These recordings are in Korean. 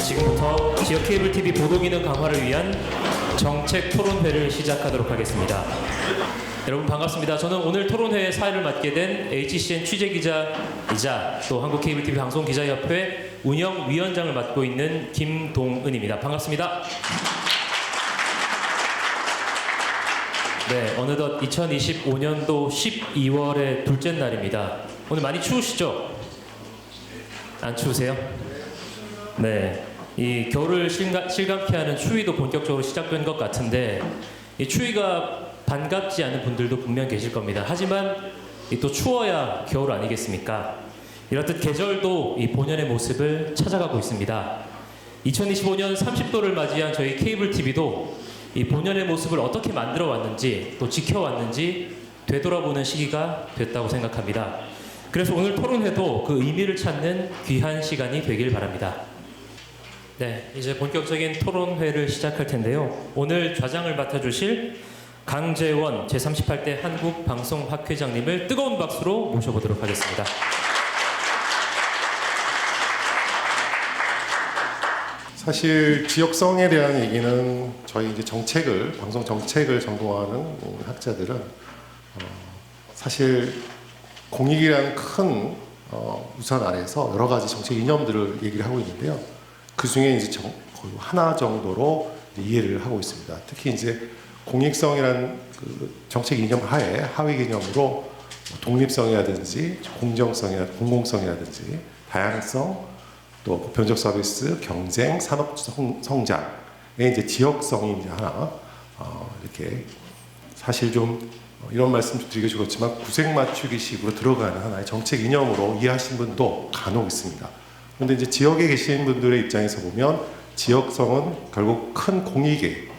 지금부터 지역 케이블 TV 보도 기능 강화를 위한 정책 토론회를 시작하도록 하겠습니다. 여러분 반갑습니다. 저는 오늘 토론회의 사회를 맡게 된 HCN 취재기자이자 또 한국케이블TV 방송기자협회 운영위원장을 맡고 있는 김동은입니다. 반갑습니다. 네, 어느덧 2025년도 12월의 둘째 날입니다. 오늘 많이 추우시죠? 안 추우세요? 네, 이 겨울을 실감케 하는 추위도 본격적으로 시작된 것 같은데 이 추위가 반갑지 않은 분들도 분명 계실 겁니다. 하지만 또 추워야 겨울 아니겠습니까? 이렇듯 계절도 이 본연의 모습을 찾아가고 있습니다. 2025년 30도를 맞이한 저희 케이블 TV도 이 본연의 모습을 어떻게 만들어 왔는지 또 지켜왔는지 되돌아보는 시기가 됐다고 생각합니다. 그래서 오늘 토론회도 그 의미를 찾는 귀한 시간이 되길 바랍니다. 네, 이제 본격적인 토론회를 시작할 텐데요. 오늘 좌장을 맡아주실 강재원 제38대 한국방송학회장님을 뜨거운 박수로 모셔보도록 하겠습니다. 사실 지역성에 대한 얘기는 저희 이제 방송 정책을 전공하는 학자들은 사실 공익이라는 큰 우산 아래에서 여러 가지 정책 이념들을 얘기를 하고 있는데요. 그 중에 이제 거의 하나 정도로 이해를 하고 있습니다. 특히 이제 공익성이라는 그 정책 이념 하에 하위 개념으로 독립성이라든지 공공성이라든지 다양성, 또 보편적 서비스, 경쟁, 산업 성장의 이제 지역성이 이제 하나 이렇게 사실 좀 이런 말씀 드리기 그렇지만 구색 맞추기식으로 들어가는 하나의 정책 이념으로 이해하신 분도 간혹 있습니다. 그런데 이제 지역에 계신 분들의 입장에서 보면 지역성은 결국 큰 공익의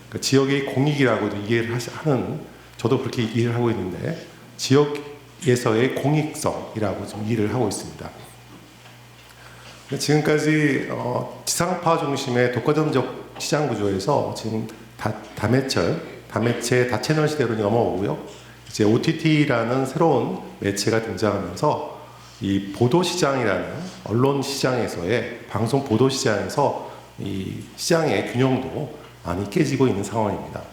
그러니까 지역의 공익이라고도 이해를 하는 저도 그렇게 이해를 하고 있는데 지역에서의 공익성이라고 좀 이해를 하고 있습니다. 지금까지 지상파 중심의 독과점적 시장 구조에서 지금 다매체 다채널 시대로 넘어오고요. 이제 OTT라는 새로운 매체가 등장하면서 이 보도 시장이라는 언론 시장에서의 방송 보도 시장에서 이 시장의 균형도 많이 깨지고 있는 상황입니다.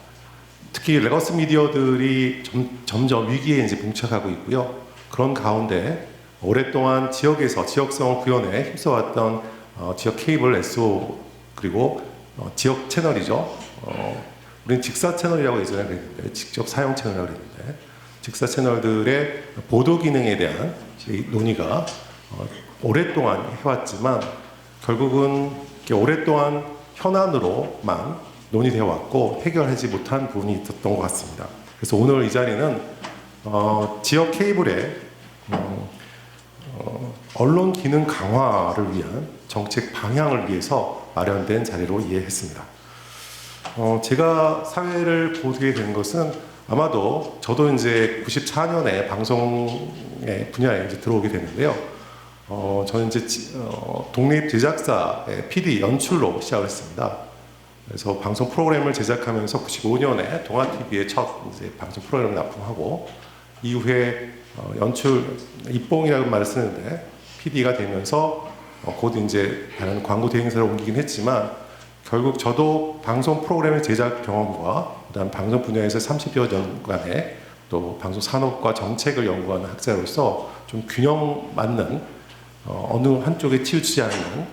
특히 레거스 미디어들이 점점 위기에 이제 봉착하고 있고요. 그런 가운데 오랫동안 지역에서 지역성 구현에 힘써왔던 지역 케이블, SO 그리고 지역 채널이죠. 우리는 직사 채널이라고 예전에 그랬는데 직접 사용 채널이라고 그랬는데 직사 채널들의 보도 기능에 대한 논의가 오랫동안 해왔지만 결국은 오랫동안 현안으로만 논의되어 왔고 해결하지 못한 부분이 있었던 것 같습니다. 그래서 오늘 이 자리는 지역 케이블의 언론 기능 강화를 위한 정책 방향을 위해서 마련된 자리로 이해했습니다. 제가 사회를 보게 된 것은 아마도 저도 이제 94년에 방송의 분야에 이제 들어오게 됐는데요. 저는 이제 독립 제작사의 PD 연출로 시작을 했습니다. 그래서 방송 프로그램을 제작하면서 95년에 동아TV에 첫 이제 방송 프로그램을 납품하고 이후에 연출 입봉이라고 말을 쓰는데 PD가 되면서 곧 이제 다른 광고 대행사로 옮기긴 했지만 결국 저도 방송 프로그램의 제작 경험과 그다음 방송 분야에서 30여 년간의 또 방송 산업과 정책을 연구하는 학자로서 좀 균형 맞는 어느 한쪽에 치우치지 않는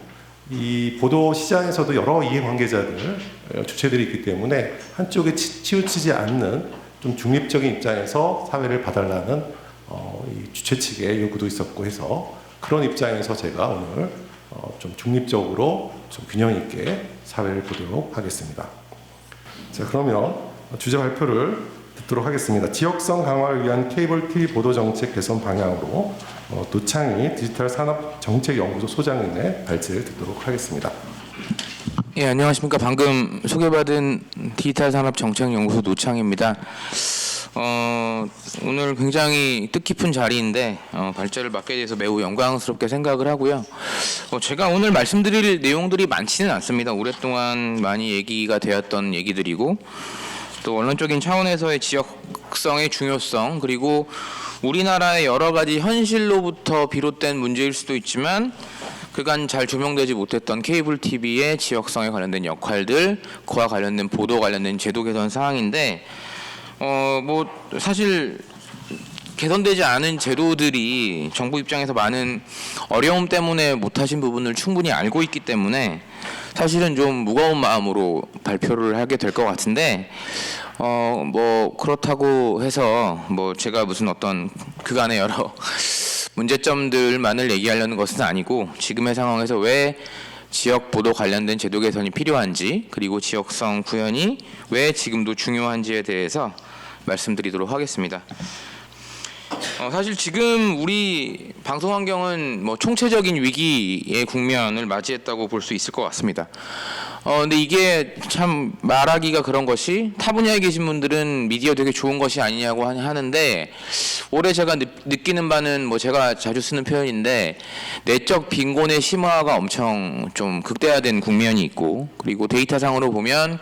이 보도 시장에서도 여러 이해관계자들 주체들이 있기 때문에 한쪽에 치우치지 않는 좀 중립적인 입장에서 사회를 봐달라는 이 주최 측의 요구도 있었고 해서 그런 입장에서 제가 오늘 좀 중립적으로 좀 균형 있게 사회를 보도록 하겠습니다. 자, 그러면 주제 발표를 듣도록 하겠습니다. 지역성 강화를 위한 케이블 TV 보도 정책 개선 방향으로 노창희 디지털 산업 정책연구소 소장님의 발제를 듣도록 하겠습니다. 예, 안녕하십니까. 방금 소개받은 디지털 산업 정책연구소 노창희입니다. 오늘 굉장히 뜻깊은 자리인데 발제를 맡게 돼서 매우 영광스럽게 생각을 하고요. 제가 오늘 말씀드릴 내용들이 많지는 않습니다. 오랫동안 많이 얘기가 되었던 얘기들이고 또 언론적인 차원에서의 지역성의 중요성 그리고 우리나라의 여러 가지 현실로부터 비롯된 문제일 수도 있지만 그간 잘 조명되지 못했던 케이블 TV의 지역성에 관련된 역할들, 그와 관련된 보도 관련된 제도 개선 사항인데, 뭐 사실 개선되지 않은 제도들이 정부 입장에서 많은 어려움 때문에 못하신 부분을 충분히 알고 있기 때문에 사실은 좀 무거운 마음으로 발표를 하게 될 것 같은데, 뭐 그렇다고 해서 뭐 제가 무슨 어떤 그간의 여러 문제점들만을 얘기하려는 것은 아니고, 지금의 상황에서 왜 지역 보도 관련된 제도 개선이 필요한지, 그리고 지역성 구현이 왜 지금도 중요한지에 대해서 말씀드리도록 하겠습니다. 사실 지금 우리 방송 환경은 뭐 총체적인 위기의 국면을 맞이했다고 볼 수 있을 것 같습니다. 근데 이게 참 말하기가 그런 것이, 타 분야에 계신 분들은 미디어 되게 좋은 것이 아니냐고 하는데, 올해 제가 느끼는 바는 뭐 제가 자주 쓰는 표현인데, 내적 빈곤의 심화가 엄청 좀 극대화된 국면이 있고, 그리고 데이터상으로 보면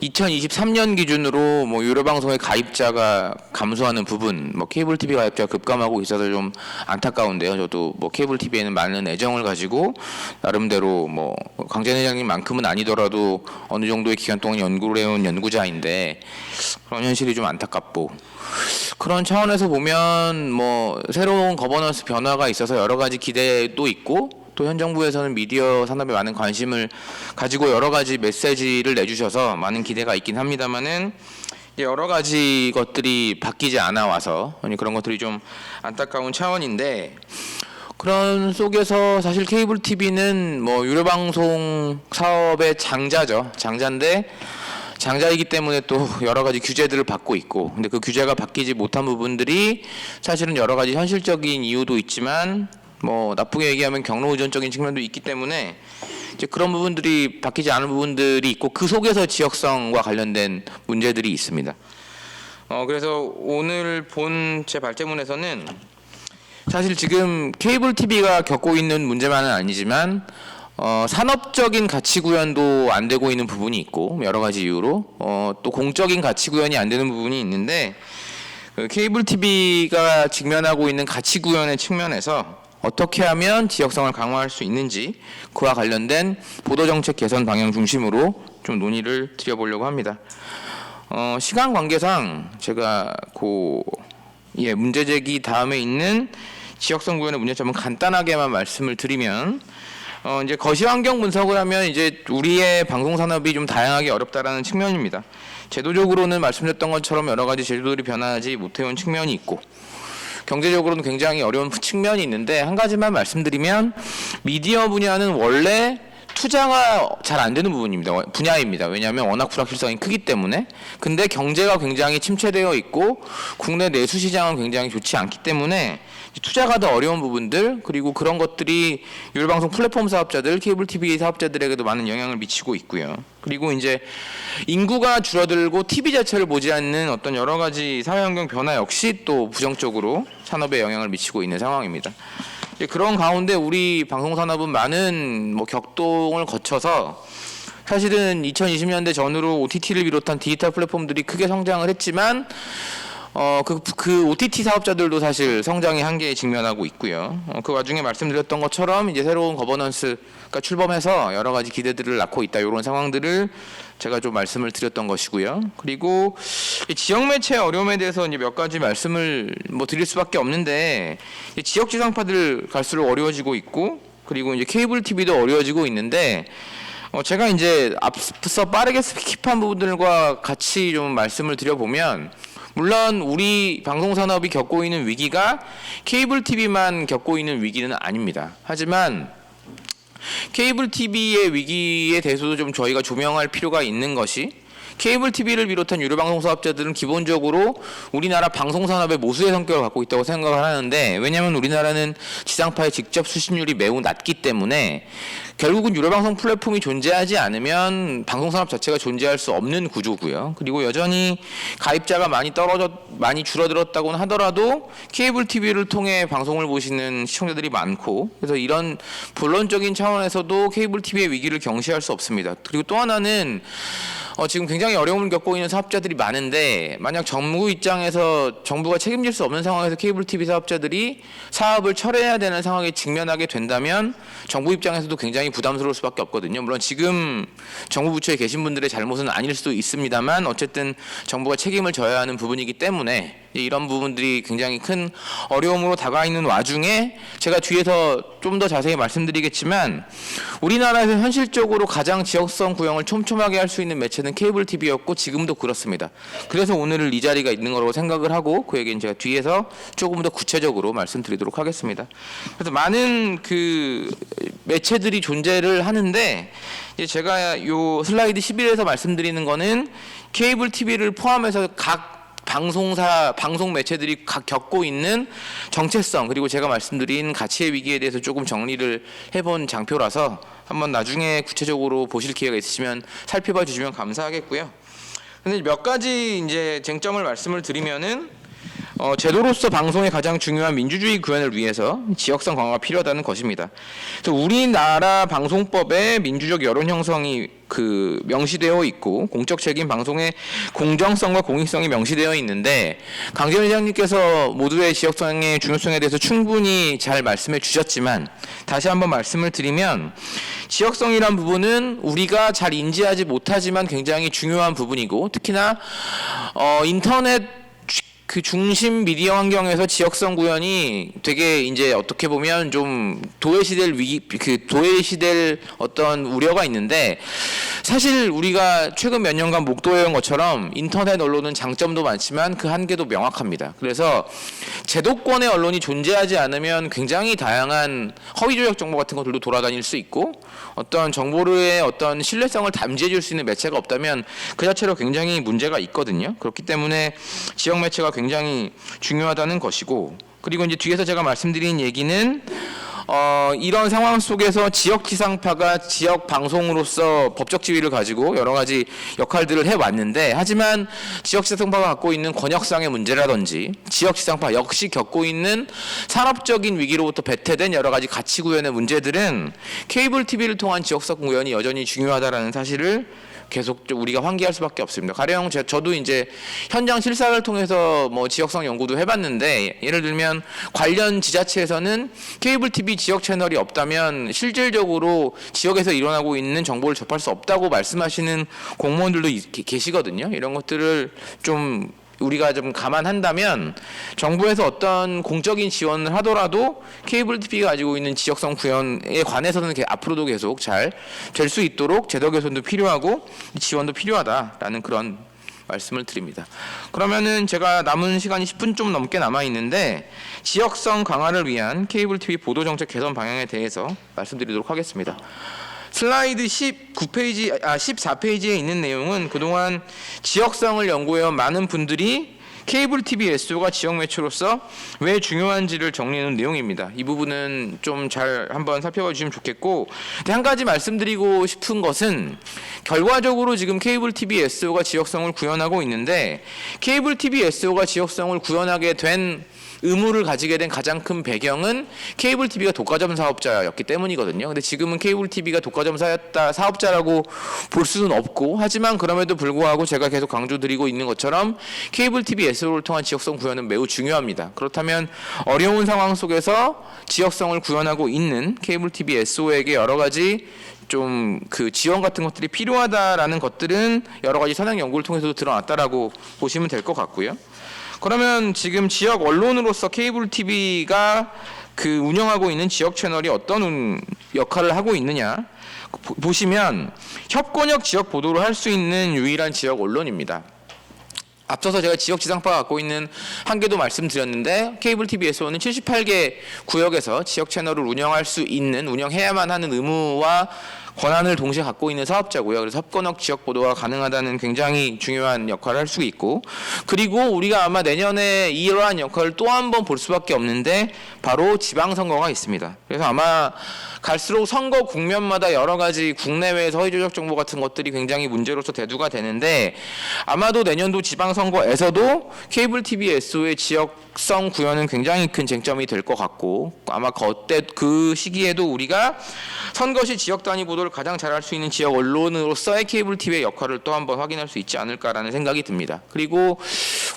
2023년 기준으로 뭐 유료 방송의 가입자가 감소하는 부분, 뭐 케이블 TV 가입자가 급감하고 있어서 좀 안타까운데요. 저도 뭐 케이블 TV에는 많은 애정을 가지고 나름대로 뭐 강재현 회장님만큼은 아니더라도 어느 정도의 기간 동안 연구를 해온 연구자인데, 그런 현실이 좀 안타깝고, 그런 차원에서 보면 뭐 새로운 거버넌스 변화가 있어서 여러 가지 기대도 있고, 또 현 정부에서는 미디어 산업에 많은 관심을 가지고 여러 가지 메시지를 내주셔서 많은 기대가 있긴 합니다만은, 여러 가지 것들이 바뀌지 않아 와서 그런 것들이 좀 안타까운 차원인데, 그런 속에서 사실 케이블 TV는 뭐 유료 방송 사업의 장자죠. 장자인데, 장자이기 때문에 또 여러 가지 규제들을 받고 있고, 근데 그 규제가 바뀌지 못한 부분들이 사실은 여러 가지 현실적인 이유도 있지만, 뭐 나쁘게 얘기하면 경로 의존적인 측면도 있기 때문에 이제 그런 부분들이 바뀌지 않은 부분들이 있고, 그 속에서 지역성과 관련된 문제들이 있습니다. 그래서 오늘 본 제 발제문에서는 사실 지금 케이블 TV가 겪고 있는 문제만은 아니지만, 산업적인 가치 구현도 안 되고 있는 부분이 있고, 여러 가지 이유로 또 공적인 가치 구현이 안 되는 부분이 있는데, 케이블 TV가 직면하고 있는 가치 구현의 측면에서 어떻게 하면 지역성을 강화할 수 있는지, 그와 관련된 보도정책 개선 방향 중심으로 좀 논의를 드려보려고 합니다. 시간 관계상 제가 문제제기 다음에 있는 지역성 구현의 문제점은 간단하게만 말씀을 드리면, 이제 거시환경 분석을 하면 이제 우리의 방송 산업이 좀 다양하게 어렵다라는 측면입니다. 제도적으로는 말씀드렸던 것처럼 여러 가지 제도들이 변하지 못해온 측면이 있고, 경제적으로는 굉장히 어려운 측면이 있는데, 한 가지만 말씀드리면 미디어 분야는 원래 투자가 잘 안 되는 분야입니다. 왜냐하면 워낙 불확실성이 크기 때문에. 근데 경제가 굉장히 침체되어 있고 국내 내수 시장은 굉장히 좋지 않기 때문에 투자가 더 어려운 부분들, 그리고 그런 것들이 유료방송 플랫폼 사업자들, 케이블 TV 사업자들에게도 많은 영향을 미치고 있고요. 그리고 이제 인구가 줄어들고 TV 자체를 보지 않는 어떤 여러 가지 사회 환경 변화 역시 또 부정적으로 산업에 영향을 미치고 있는 상황입니다. 그런 가운데 우리 방송 산업은 많은 격동을 거쳐서 사실은 2020년대 전후로 OTT를 비롯한 디지털 플랫폼들이 크게 성장을 했지만, 그 OTT 사업자들도 사실 성장의 한계에 직면하고 있고요. 그 와중에 말씀드렸던 것처럼 이제 새로운 거버넌스가 출범해서 여러 가지 기대들을 낳고 있다, 이런 상황들을 제가 좀 말씀을 드렸던 것이고요. 그리고 지역 매체의 어려움에 대해서 이제 몇 가지 말씀을 드릴 수밖에 없는데, 지역 지상파들 갈수록 어려워지고 있고, 그리고 이제 케이블 TV도 어려워지고 있는데, 제가 이제 앞서 빠르게 스킵한 부분들과 같이 좀 말씀을 드려보면, 물론 우리 방송 산업이 겪고 있는 위기가 케이블 TV만 겪고 있는 위기는 아닙니다. 하지만 케이블 TV의 위기에 대해서도 좀 저희가 조명할 필요가 있는 것이, 케이블 TV를 비롯한 유료 방송 사업자들은 기본적으로 우리나라 방송 산업의 모수의 성격을 갖고 있다고 생각을 하는데, 왜냐하면 우리나라는 지상파의 직접 수신율이 매우 낮기 때문에 결국은 유료 방송 플랫폼이 존재하지 않으면 방송 산업 자체가 존재할 수 없는 구조고요. 그리고 여전히 가입자가 많이 줄어들었다고는 하더라도 케이블 TV를 통해 방송을 보시는 시청자들이 많고, 그래서 이런 본론적인 차원에서도 케이블 TV의 위기를 경시할 수 없습니다. 그리고 또 하나는 지금 굉장히 어려움을 겪고 있는 사업자들이 많은데 만약 정부 입장에서 정부가 책임질 수 없는 상황에서 케이블 TV 사업자들이 사업을 철회해야 되는 상황에 직면하게 된다면 정부 입장에서도 굉장히 부담스러울 수밖에 없거든요. 물론 지금 정부 부처에 계신 분들의 잘못은 아닐 수도 있습니다만 어쨌든 정부가 책임을 져야 하는 부분이기 때문에 이런 부분들이 굉장히 큰 어려움으로 다가와 있는 와중에 제가 뒤에서 좀 더 자세히 말씀드리겠지만 우리나라에서 현실적으로 가장 지역성 구형을 촘촘하게 할 수 있는 매체는 케이블 TV였고 지금도 그렇습니다. 그래서 오늘 이 자리가 있는 거라고 생각을 하고 그 얘기는 제가 뒤에서 조금 더 구체적으로 말씀드리도록 하겠습니다. 그래서 많은 그 매체들이 존재를 하는데 이제 제가 요 슬라이드 11에서 말씀드리는 거는 케이블 TV를 포함해서 각 방송 매체들이 각 겪고 있는 정체성 그리고 제가 말씀드린 가치의 위기에 대해서 조금 정리를 해본 장표라서 한번 나중에 구체적으로 보실 기회가 있으시면 살펴봐 주시면 감사하겠고요. 근데 몇 가지 이제 쟁점을 말씀을 드리면은 제도로서 방송의 가장 중요한 민주주의 구현을 위해서 지역성 강화가 필요하다는 것입니다. 그래서 우리나라 방송법에 민주적 여론 형성이 명시되어 있고 공적 책임 방송의 공정성과 공익성이 명시되어 있는데 강재원 회장님께서 모두의 지역성의 중요성에 대해서 충분히 잘 말씀해 주셨지만 다시 한번 말씀을 드리면 지역성이란 부분은 우리가 잘 인지하지 못하지만 굉장히 중요한 부분이고 특히나 인터넷 그 중심 미디어 환경에서 지역성 구현이 되게 이제 어떻게 보면 좀 도외시될 도외시될 어떤 우려가 있는데 사실 우리가 최근 몇 년간 목도해온 것처럼 인터넷 언론은 장점도 많지만 그 한계도 명확합니다. 그래서 제도권의 언론이 존재하지 않으면 굉장히 다양한 허위 조작 정보 같은 것들도 돌아다닐 수 있고 어떤 정보의 어떤 신뢰성을 담지해 줄 수 있는 매체가 없다면 그 자체로 굉장히 문제가 있거든요. 그렇기 때문에 지역 매체가 굉장히 중요하다는 것이고 그리고 이제 뒤에서 제가 말씀드린 얘기는 이런 상황 속에서 지역 지상파가 지역 방송으로서 법적 지위를 가지고 여러 가지 역할들을 해왔는데 하지만 지역 지상파가 갖고 있는 권역상의 문제라든지 지역 지상파 역시 겪고 있는 산업적인 위기로부터 배태된 여러 가지 가치 구현의 문제들은 케이블 TV를 통한 지역성 구현이 여전히 중요하다라는 사실을 계속 우리가 환기할 수밖에 없습니다. 가령 저도 이제 현장 실사를 통해서 뭐 지역성 연구도 해봤는데 예를 들면 관련 지자체에서는 케이블 TV 지역 채널이 없다면 실질적으로 지역에서 일어나고 있는 정보를 접할 수 없다고 말씀하시는 공무원들도 계시거든요. 이런 것들을 좀 우리가 좀 감안한다면 정부에서 어떤 공적인 지원을 하더라도 케이블 TV가 가지고 있는 지역성 구현에 관해서는 앞으로도 계속 잘 될 수 있도록 제도 개선도 필요하고 지원도 필요하다라는 그런 말씀을 드립니다. 그러면은 제가 남은 시간이 10분 좀 넘게 남아 있는데 지역성 강화를 위한 케이블 TV 보도 정책 개선 방향에 대해서 말씀드리도록 하겠습니다. 슬라이드 14페이지에 있는 내용은 그동안 지역성을 연구해온 많은 분들이 케이블 TV SO가 지역 매체로서 왜 중요한지를 정리하는 내용입니다. 이 부분은 좀 잘 한번 살펴봐 주시면 좋겠고 한 가지 말씀드리고 싶은 것은 결과적으로 지금 케이블 TV SO가 지역성을 구현하고 있는데 케이블 TV SO가 지역성을 구현하게 된 의무를 가지게 된 가장 큰 배경은 케이블 TV가 독과점 사업자였기 때문이거든요. 근데 지금은 케이블 TV가 독과점 사업자라고 볼 수는 없고 하지만 그럼에도 불구하고 제가 계속 강조드리고 있는 것처럼 케이블 TV SO를 통한 지역성 구현은 매우 중요합니다. 그렇다면 어려운 상황 속에서 지역성을 구현하고 있는 케이블 TV SO에게 여러 가지 좀 그 지원 같은 것들이 필요하다라는 것들은 여러 가지 선행 연구를 통해서도 드러났다라고 보시면 될 것 같고요. 그러면 지금 지역 언론으로서 케이블 TV가 그 운영하고 있는 지역 채널이 어떤 역할을 하고 있느냐 보시면 협권역 지역 보도를 할 수 있는 유일한 지역 언론입니다. 앞서서 제가 지역 지상파가 갖고 있는 한계도 말씀드렸는데 케이블 TV에서는 78개 구역에서 지역 채널을 운영해야만 하는 의무와 권한을 동시에 갖고 있는 사업자고요. 그래서 협권역 지역 보도가 가능하다는 굉장히 중요한 역할을 할 수 있고 그리고 우리가 아마 내년에 이러한 역할을 또 한 번 볼 수밖에 없는데 바로 지방선거가 있습니다. 그래서 아마 갈수록 선거 국면마다 여러 가지 국내외에서 허위조작 정보 같은 것들이 굉장히 문제로서 대두가 되는데 아마도 내년도 지방선거에서도 케이블 TV SO의 지역성 구현은 굉장히 큰 쟁점이 될 것 같고 아마 그때 그 시기에도 우리가 선거 시 지역 단위 보도를 보도를 가장 잘할 수 있는 지역 언론으로서의 케이블 TV의 역할을 또 한번 확인할 수 있지 않을까라는 생각이 듭니다. 그리고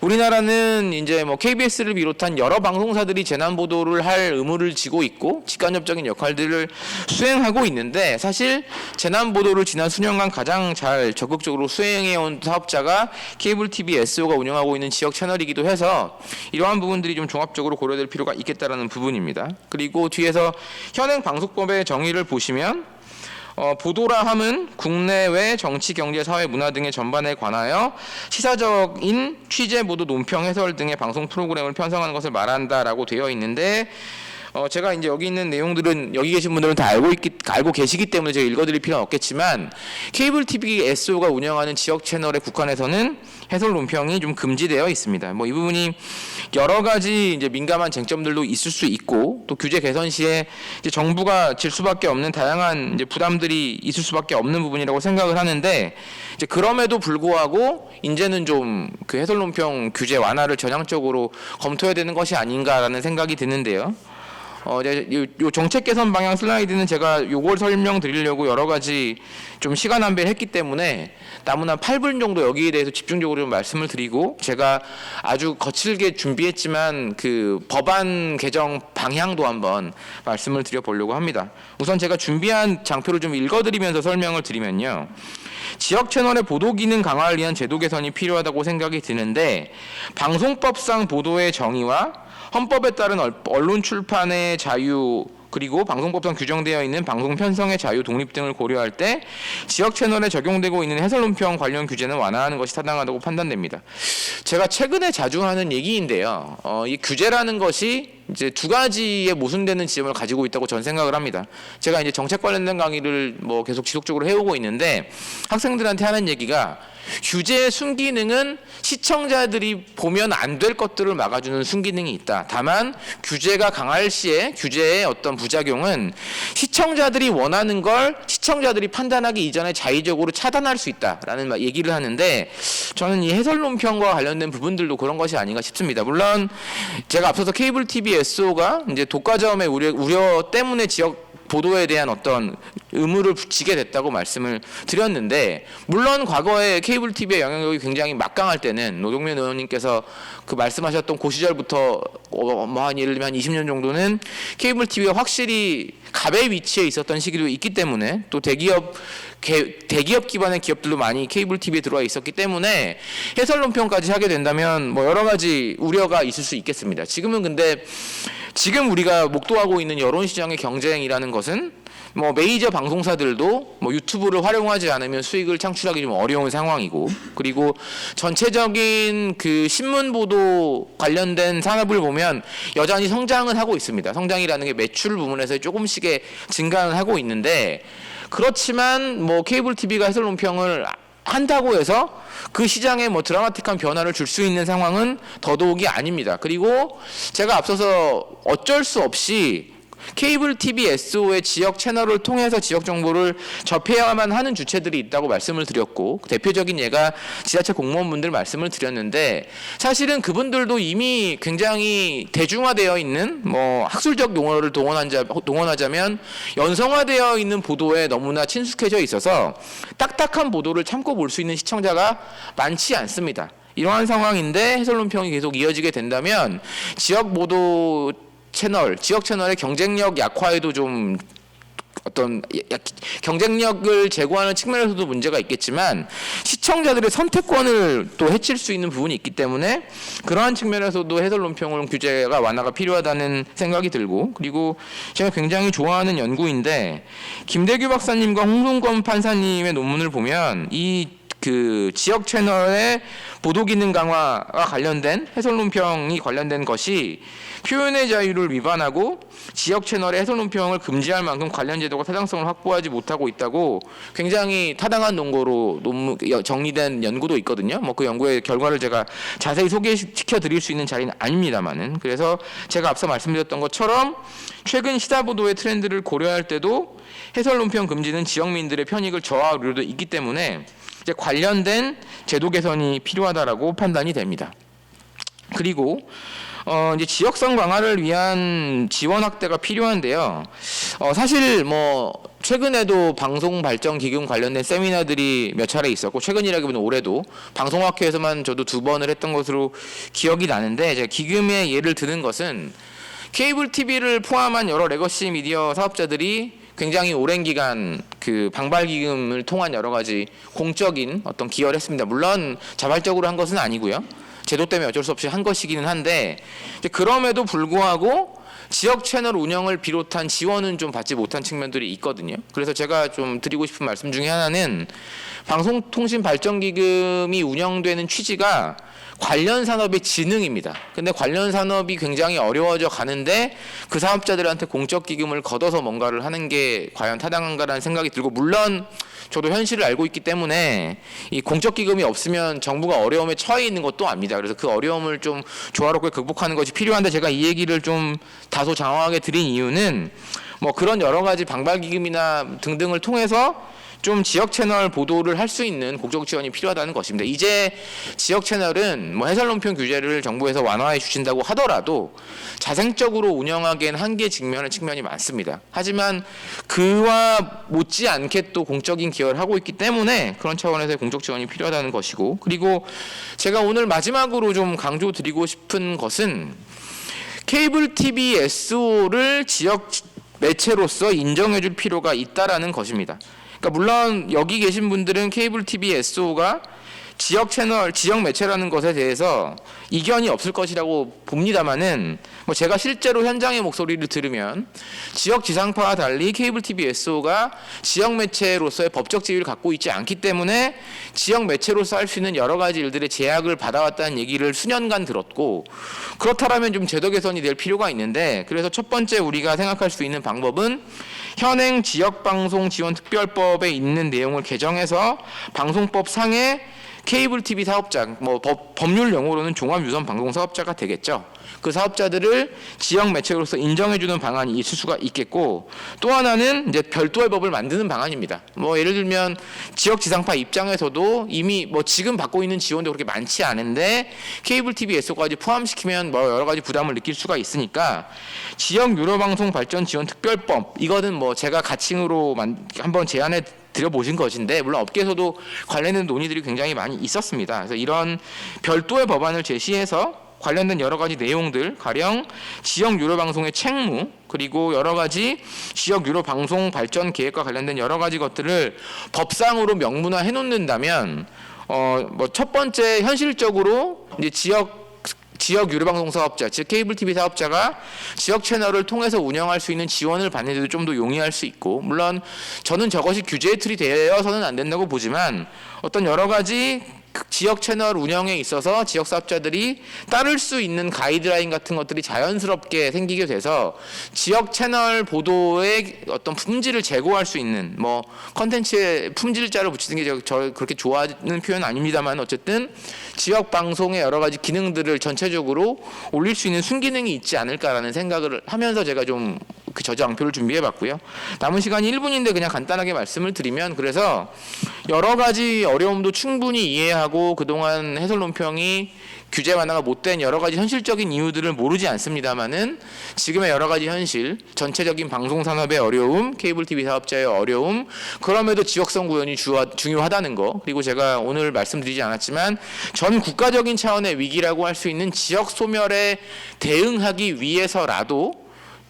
우리나라는 이제 뭐 KBS를 비롯한 여러 방송사들이 재난 보도를 할 의무를 지고 있고 직간접적인 역할들을 수행하고 있는데, 사실 재난 보도를 지난 수년간 가장 잘 적극적으로 수행해온 사업자가 케이블 TV SO가 운영하고 있는 지역 채널이기도 해서 이러한 부분들이 좀 종합적으로 고려될 필요가 있겠다라는 부분입니다. 그리고 뒤에서 현행 방송법의 정의를 보시면 보도라 함은 국내외 정치, 경제, 사회, 문화 등의 전반에 관하여 시사적인 취재, 보도, 논평, 해설 등의 방송 프로그램을 편성하는 것을 말한다라고 되어 있는데, 제가 이제 여기 있는 내용들은 여기 계신 분들은 다 알고 계시기 때문에 제가 읽어드릴 필요는 없겠지만, 케이블 TV SO가 운영하는 지역 채널에 국한해서는 해설 논평이 좀 금지되어 있습니다. 뭐 이 부분이 여러 가지 이제 민감한 쟁점들도 있을 수 있고, 또 규제 개선 시에 이제 정부가 질 수밖에 없는 다양한 이제 부담들이 있을 수밖에 없는 부분이라고 생각을 하는데, 이제 그럼에도 불구하고 이제는 좀 그 해설 논평 규제 완화를 전향적으로 검토해야 되는 것이 아닌가라는 생각이 드는데요. 이제 요 정책 개선 방향 슬라이드는 제가 요걸 설명드리려고 여러 가지 좀 시간 낭비를 했기 때문에 남은 한 8분 정도 여기에 대해서 집중적으로 좀 말씀을 드리고, 제가 아주 거칠게 준비했지만 그 법안 개정 방향도 한번 말씀을 드려보려고 합니다. 우선 제가 준비한 장표를 좀 읽어드리면서 설명을 드리면요. 지역 채널의 보도 기능 강화를 위한 제도 개선이 필요하다고 생각이 드는데, 방송법상 보도의 정의와 헌법에 따른 언론 출판의 자유, 그리고 방송법상 규정되어 있는 방송 편성의 자유, 독립 등을 고려할 때 지역 채널에 적용되고 있는 해설 논평 관련 규제는 완화하는 것이 타당하다고 판단됩니다. 제가 최근에 자주 하는 얘기인데요. 이 규제라는 것이 이제 두 가지의 모순되는 지점을 가지고 있다고 저는 생각을 합니다. 제가 이제 정책 관련된 강의를 뭐 계속 지속적으로 해오고 있는데, 학생들한테 하는 얘기가, 규제의 순기능은 시청자들이 보면 안 될 것들을 막아주는 순기능이 있다. 다만 규제가 강할 시에 규제의 어떤 부작용은 시청자들이 원하는 걸 시청자들이 판단하기 이전에 자의적으로 차단할 수 있다라는 얘기를 하는데, 저는 이 해설 논평과 관련된 부분들도 그런 것이 아닌가 싶습니다. 물론 제가 앞서서 케이블 TV SO가 이제 독과점의 우려 때문에 지역 보도에 대한 어떤 의무를 지게 됐다고 말씀을 드렸는데, 물론 과거에 케이블 TV의 영향력이 굉장히 막강할 때는 노동면 의원님께서 그 말씀하셨던 그 시절부터 한 예를 들면 한 20년 정도는 케이블 TV가 확실히 갑의 위치에 있었던 시기도 있기 때문에, 또 대기업 기반의 기업들도 많이 케이블 TV에 들어와 있었기 때문에 해설 논평까지 하게 된다면 뭐 여러 가지 우려가 있을 수 있겠습니다. 지금은 근데 지금 우리가 목도하고 있는 여론 시장의 경쟁이라는 것은 뭐 메이저 방송사들도 뭐 유튜브를 활용하지 않으면 수익을 창출하기 좀 어려운 상황이고, 그리고 전체적인 그 신문 보도 관련된 산업을 보면 여전히 성장은 하고 있습니다. 성장이라는 게 매출 부분에서 조금씩의 증가는 하고 있는데, 그렇지만 뭐 케이블 TV가 해설 논평을 한다고 해서 그 시장에 뭐 드라마틱한 변화를 줄 수 있는 상황은 더더욱이 아닙니다. 그리고 제가 앞서서 어쩔 수 없이 케이블 TV SO의 지역 채널을 통해서 지역 정보를 접해야만 하는 주체들이 있다고 말씀을 드렸고, 대표적인 예가 지자체 공무원분들 말씀을 드렸는데, 사실은 그분들도 이미 굉장히 대중화되어 있는 뭐 학술적 용어를 동원하자면 연성화되어 있는 보도에 너무나 친숙해져 있어서 딱딱한 보도를 참고 볼 수 있는 시청자가 많지 않습니다. 이러한 상황인데 해설 논평이 계속 이어지게 된다면 지역 채널의 경쟁력 약화에도 좀 어떤 경쟁력을 제고하는 측면에서도 문제가 있겠지만, 시청자들의 선택권을 또 해칠 수 있는 부분이 있기 때문에 그러한 측면에서도 해설 논평 규제가 완화가 필요하다는 생각이 들고, 그리고 제가 굉장히 좋아하는 연구인데 김대규 박사님과 홍성권 판사님의 논문을 보면 이 그 지역 채널의 보도 기능 강화와 관련된 해설 논평이 관련된 것이 표현의 자유를 위반하고 지역 채널의 해설 논평을 금지할 만큼 관련 제도가 타당성을 확보하지 못하고 있다고 굉장히 타당한 논거로 정리된 연구도 있거든요. 뭐 그 연구의 결과를 제가 자세히 소개시켜 드릴 수 있는 자리는 아닙니다만은, 그래서 제가 앞서 말씀드렸던 것처럼 최근 시사 보도의 트렌드를 고려할 때도 해설 논평 금지는 지역민들의 편익을 저하할 우려도 있기 때문에 이제 관련된 제도 개선이 필요하다라고 판단이 됩니다. 그리고 이제 지역성 강화를 위한 지원 확대가 필요한데요. 사실 뭐 최근에도 방송 발전 기금 관련된 세미나들이 몇 차례 있었고, 최근이라기보다는 올해도 방송학회에서만 저도 2번을 했던 것으로 기억이 나는데, 제가 기금의 예를 드는 것은 케이블 TV를 포함한 여러 레거시 미디어 사업자들이 굉장히 오랜 기간 그 방발 기금을 통한 여러 가지 공적인 어떤 기여를 했습니다. 물론 자발적으로 한 것은 아니고요. 제도 때문에 어쩔 수 없이 한 것이기는 한데, 그럼에도 불구하고 지역 채널 운영을 비롯한 지원은 좀 받지 못한 측면들이 있거든요. 그래서 제가 좀 드리고 싶은 말씀 중에 하나는, 방송통신발전기금이 운영되는 취지가 관련 산업의 진흥입니다. 근데 관련 산업이 굉장히 어려워져 가는데 그 사업자들한테 공적 기금을 걷어서 뭔가를 하는 게 과연 타당한가라는 생각이 들고, 물론 저도 현실을 알고 있기 때문에 이 공적 기금이 없으면 정부가 어려움에 처해 있는 것도 압니다. 그래서 그 어려움을 좀 조화롭게 극복하는 것이 필요한데, 제가 이 얘기를 좀 다소 장황하게 드린 이유는 뭐 그런 여러 가지 방발 기금이나 등등을 통해서 좀 지역 채널 보도를 할 수 있는 국적 지원이 필요하다는 것입니다. 이제 지역 채널은 뭐 해설 논평 규제를 정부에서 완화해 주신다고 하더라도 자생적으로 운영하기엔 한계 직면한 측면이 많습니다. 하지만 그와 못지않게 또 공적인 기여를 하고 있기 때문에 그런 차원에서의 공적 지원이 필요하다는 것이고, 그리고 제가 오늘 마지막으로 좀 강조드리고 싶은 것은 케이블 TV SO를 지역 매체로서 인정해 줄 필요가 있다라는 것입니다. 그러니까 물론 여기 계신 분들은 케이블 TV SO가 지역 채널, 지역 매체라는 것에 대해서 이견이 없을 것이라고 봅니다만은, 뭐 제가 실제로 현장의 목소리를 들으면 지역 지상파와 달리 케이블 TV SO가 지역 매체로서의 법적 지위를 갖고 있지 않기 때문에 지역 매체로서 할 수 있는 여러 가지 일들의 제약을 받아왔다는 얘기를 수년간 들었고, 그렇다면 좀 제도 개선이 될 필요가 있는데, 그래서 첫 번째 우리가 생각할 수 있는 방법은 현행 지역방송지원특별법에 있는 내용을 개정해서 방송법 상에 케이블 TV 사업자, 뭐 법률 용어로는 종합유선 방송 사업자가 되겠죠. 그 사업자들을 지역 매체로서 인정해주는 방안이 있을 수가 있겠고, 또 하나는 이제 별도의 법을 만드는 방안입니다. 뭐 예를 들면 지역 지상파 입장에서도 이미 뭐 지금 받고 있는 지원도 그렇게 많지 않은데 케이블 TV SO까지 포함시키면 뭐 여러 가지 부담을 느낄 수가 있으니까 지역 유료방송 발전 지원 특별법, 이거는 뭐 제가 가칭으로 한번 제안해 드려보신 것인데, 물론 업계에서도 관련된 논의들이 굉장히 많이 있었습니다. 그래서 이런 별도의 법안을 제시해서 관련된 여러 가지 내용들, 가령 지역 유료 방송의 책무, 그리고 여러 가지 지역 유료 방송 발전 계획과 관련된 여러 가지 것들을 법상으로 명문화해 놓는다면, 뭐 첫 번째 현실적으로 이제 지역 유료방송 사업자, 즉 케이블 TV 사업자가 지역 채널을 통해서 운영할 수 있는 지원을 받는 데도 좀 더 용이할 수 있고, 물론 저는 저것이 규제의 틀이 되어서는 안 된다고 보지만 어떤 여러 가지 지역 채널 운영에 있어서 지역 사업자들이 따를 수 있는 가이드라인 같은 것들이 자연스럽게 생기게 돼서 지역 채널 보도의 어떤 품질을 제고할 수 있는, 뭐 컨텐츠에 품질자를 붙이는 게 저 그렇게 좋아하는 표현은 아닙니다만, 어쨌든 지역 방송의 여러 가지 기능들을 전체적으로 올릴 수 있는 순기능이 있지 않을까라는 생각을 하면서 제가 좀 그 저장표를 준비해봤고요. 남은 시간이 1분인데 그냥 간단하게 말씀을 드리면, 그래서 여러 가지 어려움도 충분히 이해하고 그동안 해설 논평이 규제 완화가 못된 여러 가지 현실적인 이유들을 모르지 않습니다만은, 지금의 여러 가지 현실, 전체적인 방송 산업의 어려움, 케이블 TV 사업자의 어려움, 그럼에도 지역성 구현이 중요하다는 거, 그리고 제가 오늘 말씀드리지 않았지만 전 국가적인 차원의 위기라고 할 수 있는 지역 소멸에 대응하기 위해서라도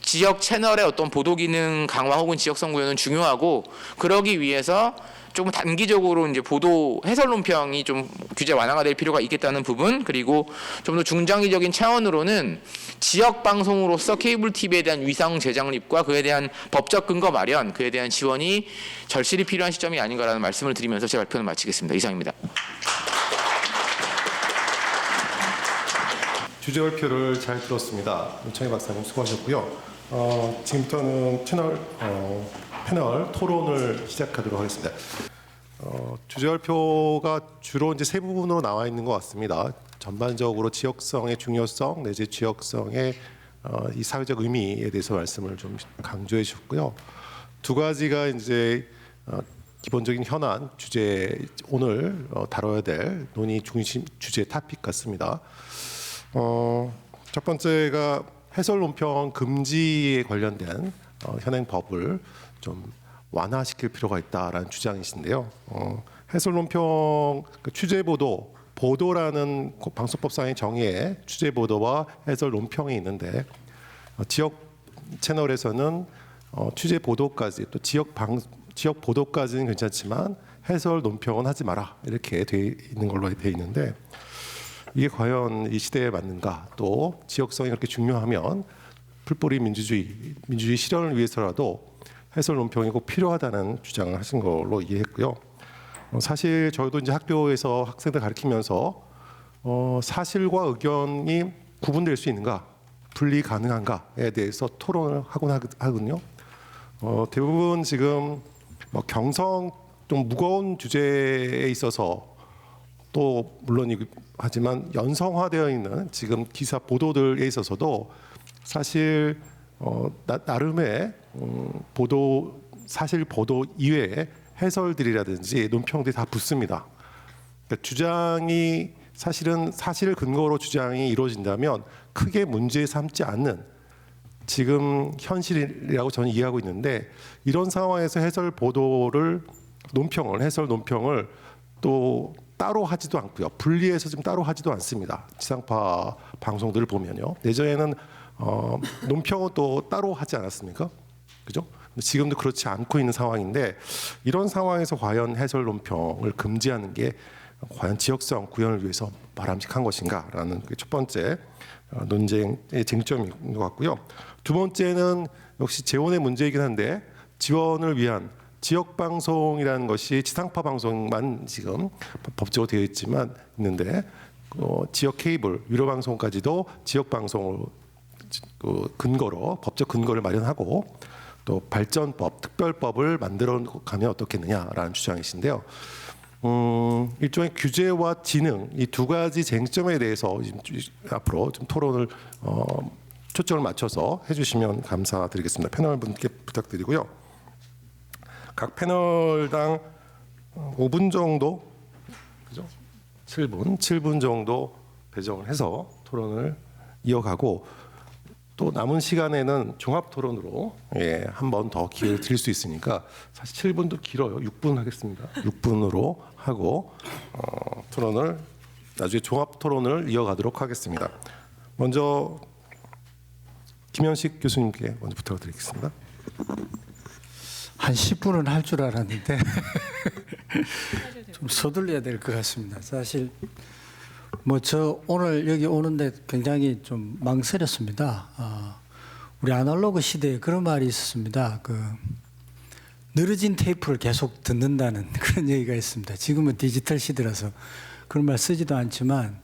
지역 채널의 어떤 보도 기능 강화 혹은 지역성 구현은 중요하고, 그러기 위해서 조금 단기적으로 이제 보도 해설 논평이 좀 규제 완화가 될 필요가 있겠다는 부분, 그리고 좀 더 중장기적인 차원으로는 지역 방송으로서 케이블 TV에 대한 위상 재정립과 그에 대한 법적 근거 마련, 그에 대한 지원이 절실히 필요한 시점이 아닌가라는 말씀을 드리면서 제 발표는 마치겠습니다. 이상입니다. 주제 발표를 잘 들었습니다. 윤창희 박사님 수고하셨고요. 지금부터는 패널 토론을 시작하도록 하겠습니다. 주제 발표가 주로 이제 세 부분으로 나와 있는 것 같습니다. 전반적으로 지역성의 중요성 내지 지역성의 이 사회적 의미에 대해서 말씀을 좀 강조해 주셨고요. 두 가지가 이제 기본적인 현안 주제, 오늘 다뤄야 될 논의 중심 주제 토픽 같습니다. 첫 번째가 해설 논평 금지에 관련된 현행 법을 좀 완화시킬 필요가 있다라는 주장이신데요. 해설 논평 그 취재 보도라는 방송법상의 정의에 취재 보도와 해설 논평이 있는데 지역 채널에서는 취재 보도까지 또 지역 보도까지는 괜찮지만 해설 논평은 하지 마라 이렇게 돼 있는 걸로 돼 있는데 이게 과연 이 시대에 맞는가? 또 지역성이 그렇게 중요하면 풀뿌리 민주주의 실현을 위해서라도 해설 논평이 꼭 필요하다는 주장을 하신 걸로 이해했고요. 사실 저희도 이제 학교에서 학생들 가르치면서 사실과 의견이 구분될 수 있는가, 분리 가능한가에 대해서 토론을 하곤 하거든요. 대부분 지금 뭐 경성 좀 무거운 주제에 있어서 또 물론 하지만 연성화되어 있는 지금 기사 보도들에 있어서도 사실 나름의 사실 보도 이외에 해설들이라든지 논평들이 다 붙습니다. 그러니까 주장이 사실은 사실 근거로 주장이 이루어진다면 크게 문제 삼지 않는 지금 현실이라고 저는 이해하고 있는데 이런 상황에서 해설 논평을 또 따로 하지도 않고요. 분리해서 지금 따로 하지도 않습니다. 지상파 방송들을 보면요. 예전에는 논평은 또 따로 하지 않았습니까? 그죠? 지금도 그렇지 않고 있는 상황인데 이런 상황에서 과연 해설 논평을 금지하는 게 과연 지역성 구현을 위해서 바람직한 것인가라는 첫 번째 논쟁의 쟁점인 것 같고요. 두 번째는 역시 재원의 문제이긴 한데 지원을 위한 지역 방송이라는 것이 지상파 방송만 지금 법적으로 되어 있는데 지역 케이블 유료 방송까지도 지역 방송으로 근거로 법적 근거를 마련하고 또 발전법 특별법을 만들어 가면 어떻겠느냐라는 주장이신데요. 일종의 규제와 지능 이 두 가지 쟁점에 대해서 앞으로 좀 토론을 초점을 맞춰서 해주시면 감사드리겠습니다. 패널 분께 부탁드리고요. 각 패널당 5분 정도, 그죠? 7분 정도 배정을 해서 토론을 이어가고 또 남은 시간에는 종합 토론으로 한 번 더 기회를 드릴 수 있으니까 사실 7분도 길어요. 6분 하겠습니다. 6분으로 하고 토론을 나중에 종합 토론을 이어가도록 하겠습니다. 먼저 김현식 교수님께 먼저 부탁드리겠습니다. 한 10분은 할 줄 알았는데 좀 서둘러야 될 것 같습니다. 사실 뭐 저 오늘 여기 오는데 굉장히 좀 망설였습니다. 우리 아날로그 시대에 그런 말이 있었습니다. 늘어진 테이프를 계속 듣는다는 그런 얘기가 있습니다. 지금은 디지털 시대라서 그런 말 쓰지도 않지만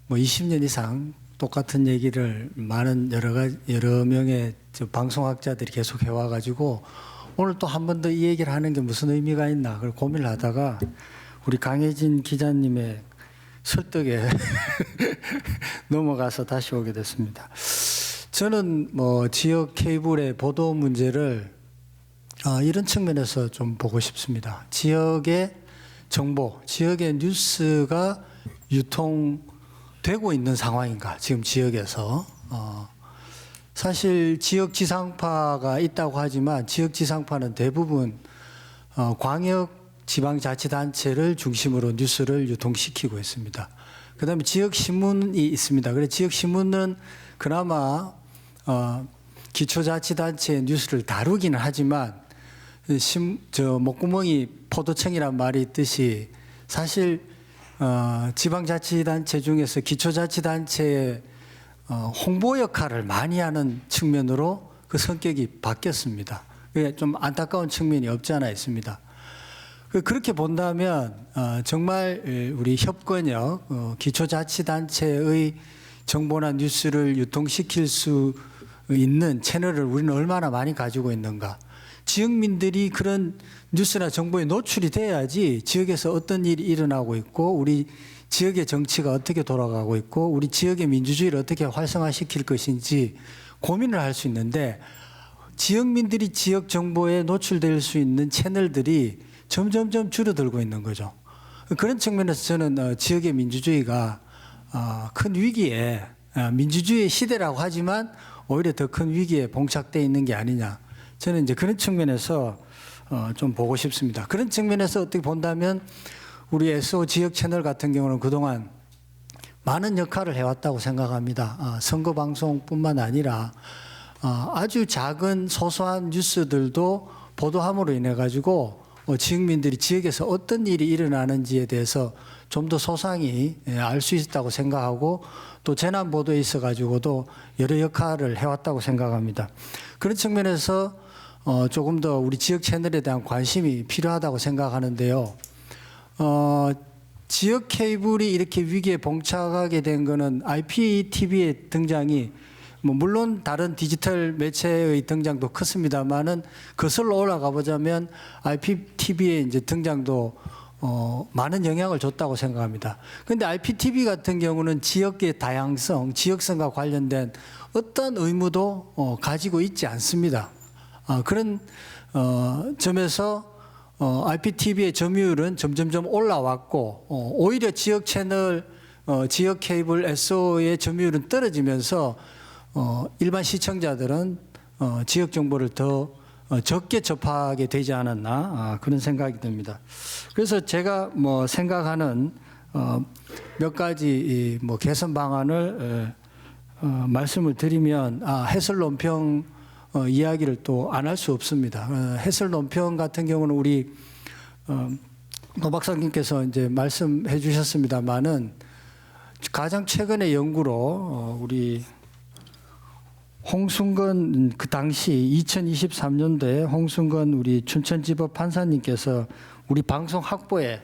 뭐 20년 이상 똑같은 얘기를 많은 여러 명의 방송학자들이 계속 해와가지고 오늘 또 한 번 더 이 얘기를 하는 게 무슨 의미가 있나 그걸 고민을 하다가 우리 강혜진 기자님의 설득에 넘어가서 다시 오게 됐습니다. 저는 뭐 지역 케이블의 보도 문제를 이런 측면에서 좀 보고 싶습니다. 지역의 정보, 지역의 뉴스가 유통되고 있는 상황인가? 지금 지역에서 사실 지역 지상파가 있다고 하지만 지역 지상파는 대부분 광역 지방자치단체를 중심으로 뉴스를 유통시키고 있습니다. 그다음에 지역 신문이 있습니다. 그래서 지역 신문은 그나마 기초자치단체의 뉴스를 다루기는 하지만 목구멍이 포도청이란 말이 있듯이 사실 지방자치단체 중에서 기초자치단체의 홍보 역할을 많이 하는 측면으로 그 성격이 바뀌었습니다. 그게 좀 안타까운 측면이 없지 않아 있습니다. 그렇게 본다면 정말 우리 협권역 기초자치단체의 정보나 뉴스를 유통시킬 수 있는 채널을 우리는 얼마나 많이 가지고 있는가. 지역민들이 그런 뉴스나 정보에 노출이 돼야지 지역에서 어떤 일이 일어나고 있고 우리 지역의 정치가 어떻게 돌아가고 있고 우리 지역의 민주주의를 어떻게 활성화시킬 것인지 고민을 할 수 있는데 지역민들이 지역 정보에 노출될 수 있는 채널들이 점점점 줄어들고 있는 거죠. 그런 측면에서 저는 지역의 민주주의가 큰 위기에 민주주의의 시대라고 하지만 오히려 더 큰 위기에 봉착되어 있는 게 아니냐. 저는 이제 그런 측면에서 좀 보고 싶습니다. 그런 측면에서 어떻게 본다면 우리 SO 지역 채널 같은 경우는 그동안 많은 역할을 해왔다고 생각합니다. 선거 방송뿐만 아니라 아주 작은 소소한 뉴스들도 보도함으로 인해 가지고 지역민들이 지역에서 어떤 일이 일어나는지에 대해서 좀 더 소상히 알 수 있었다고 생각하고 또 재난 보도에 있어 가지고도 여러 역할을 해왔다고 생각합니다. 그런 측면에서 조금 더 우리 지역 채널에 대한 관심이 필요하다고 생각하는데요. 지역 케이블이 이렇게 위기에 봉착하게 된 거는 IPTV의 등장이 물론 다른 디지털 매체의 등장도 컸습니다만은 거슬러 올라가 보자면 IPTV의 이제 등장도 많은 영향을 줬다고 생각합니다. 그런데 IPTV 같은 경우는 지역의 다양성, 지역성과 관련된 어떤 의무도 가지고 있지 않습니다. 그런 점에서 IPTV의 점유율은 점점점 올라왔고 오히려 지역 채널, 지역 케이블 SO의 점유율은 떨어지면서 일반 시청자들은 지역 정보를 더 적게 접하게 되지 않았나 그런 생각이 듭니다. 그래서 제가 생각하는 몇 가지 개선 방안을 말씀을 드리면 해설 논평 이야기를 또 안 할 수 없습니다. 해설 논평 같은 경우는 우리 노 박사님께서 이제 말씀해 주셨습니다만은 가장 최근의 연구로 우리 홍순건 그 당시 2023년도에 홍순건 우리 춘천지법 판사님께서 우리 방송 학보에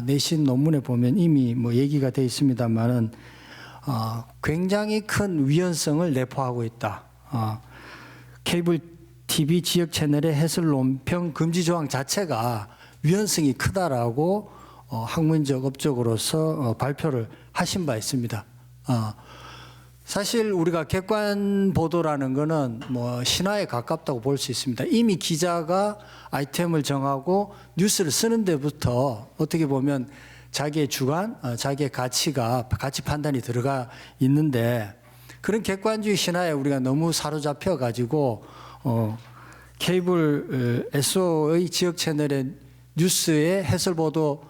내신 논문에 보면 이미 얘기가 돼 있습니다만은 굉장히 큰 위헌성을 내포하고 있다. 케이블 TV 지역 채널의 해설 논평 금지 조항 자체가 위헌성이 크다라고 학문적 업적으로서 발표를 하신 바 있습니다. 사실 우리가 객관 보도라는 거는 신화에 가깝다고 볼 수 있습니다. 이미 기자가 아이템을 정하고 뉴스를 쓰는 데부터 어떻게 보면 자기의 주관, 자기의 가치 판단이 들어가 있는데 그런 객관주의 신화에 우리가 너무 사로잡혀 가지고 케이블 SO의 지역 채널의 뉴스의 해설 보도,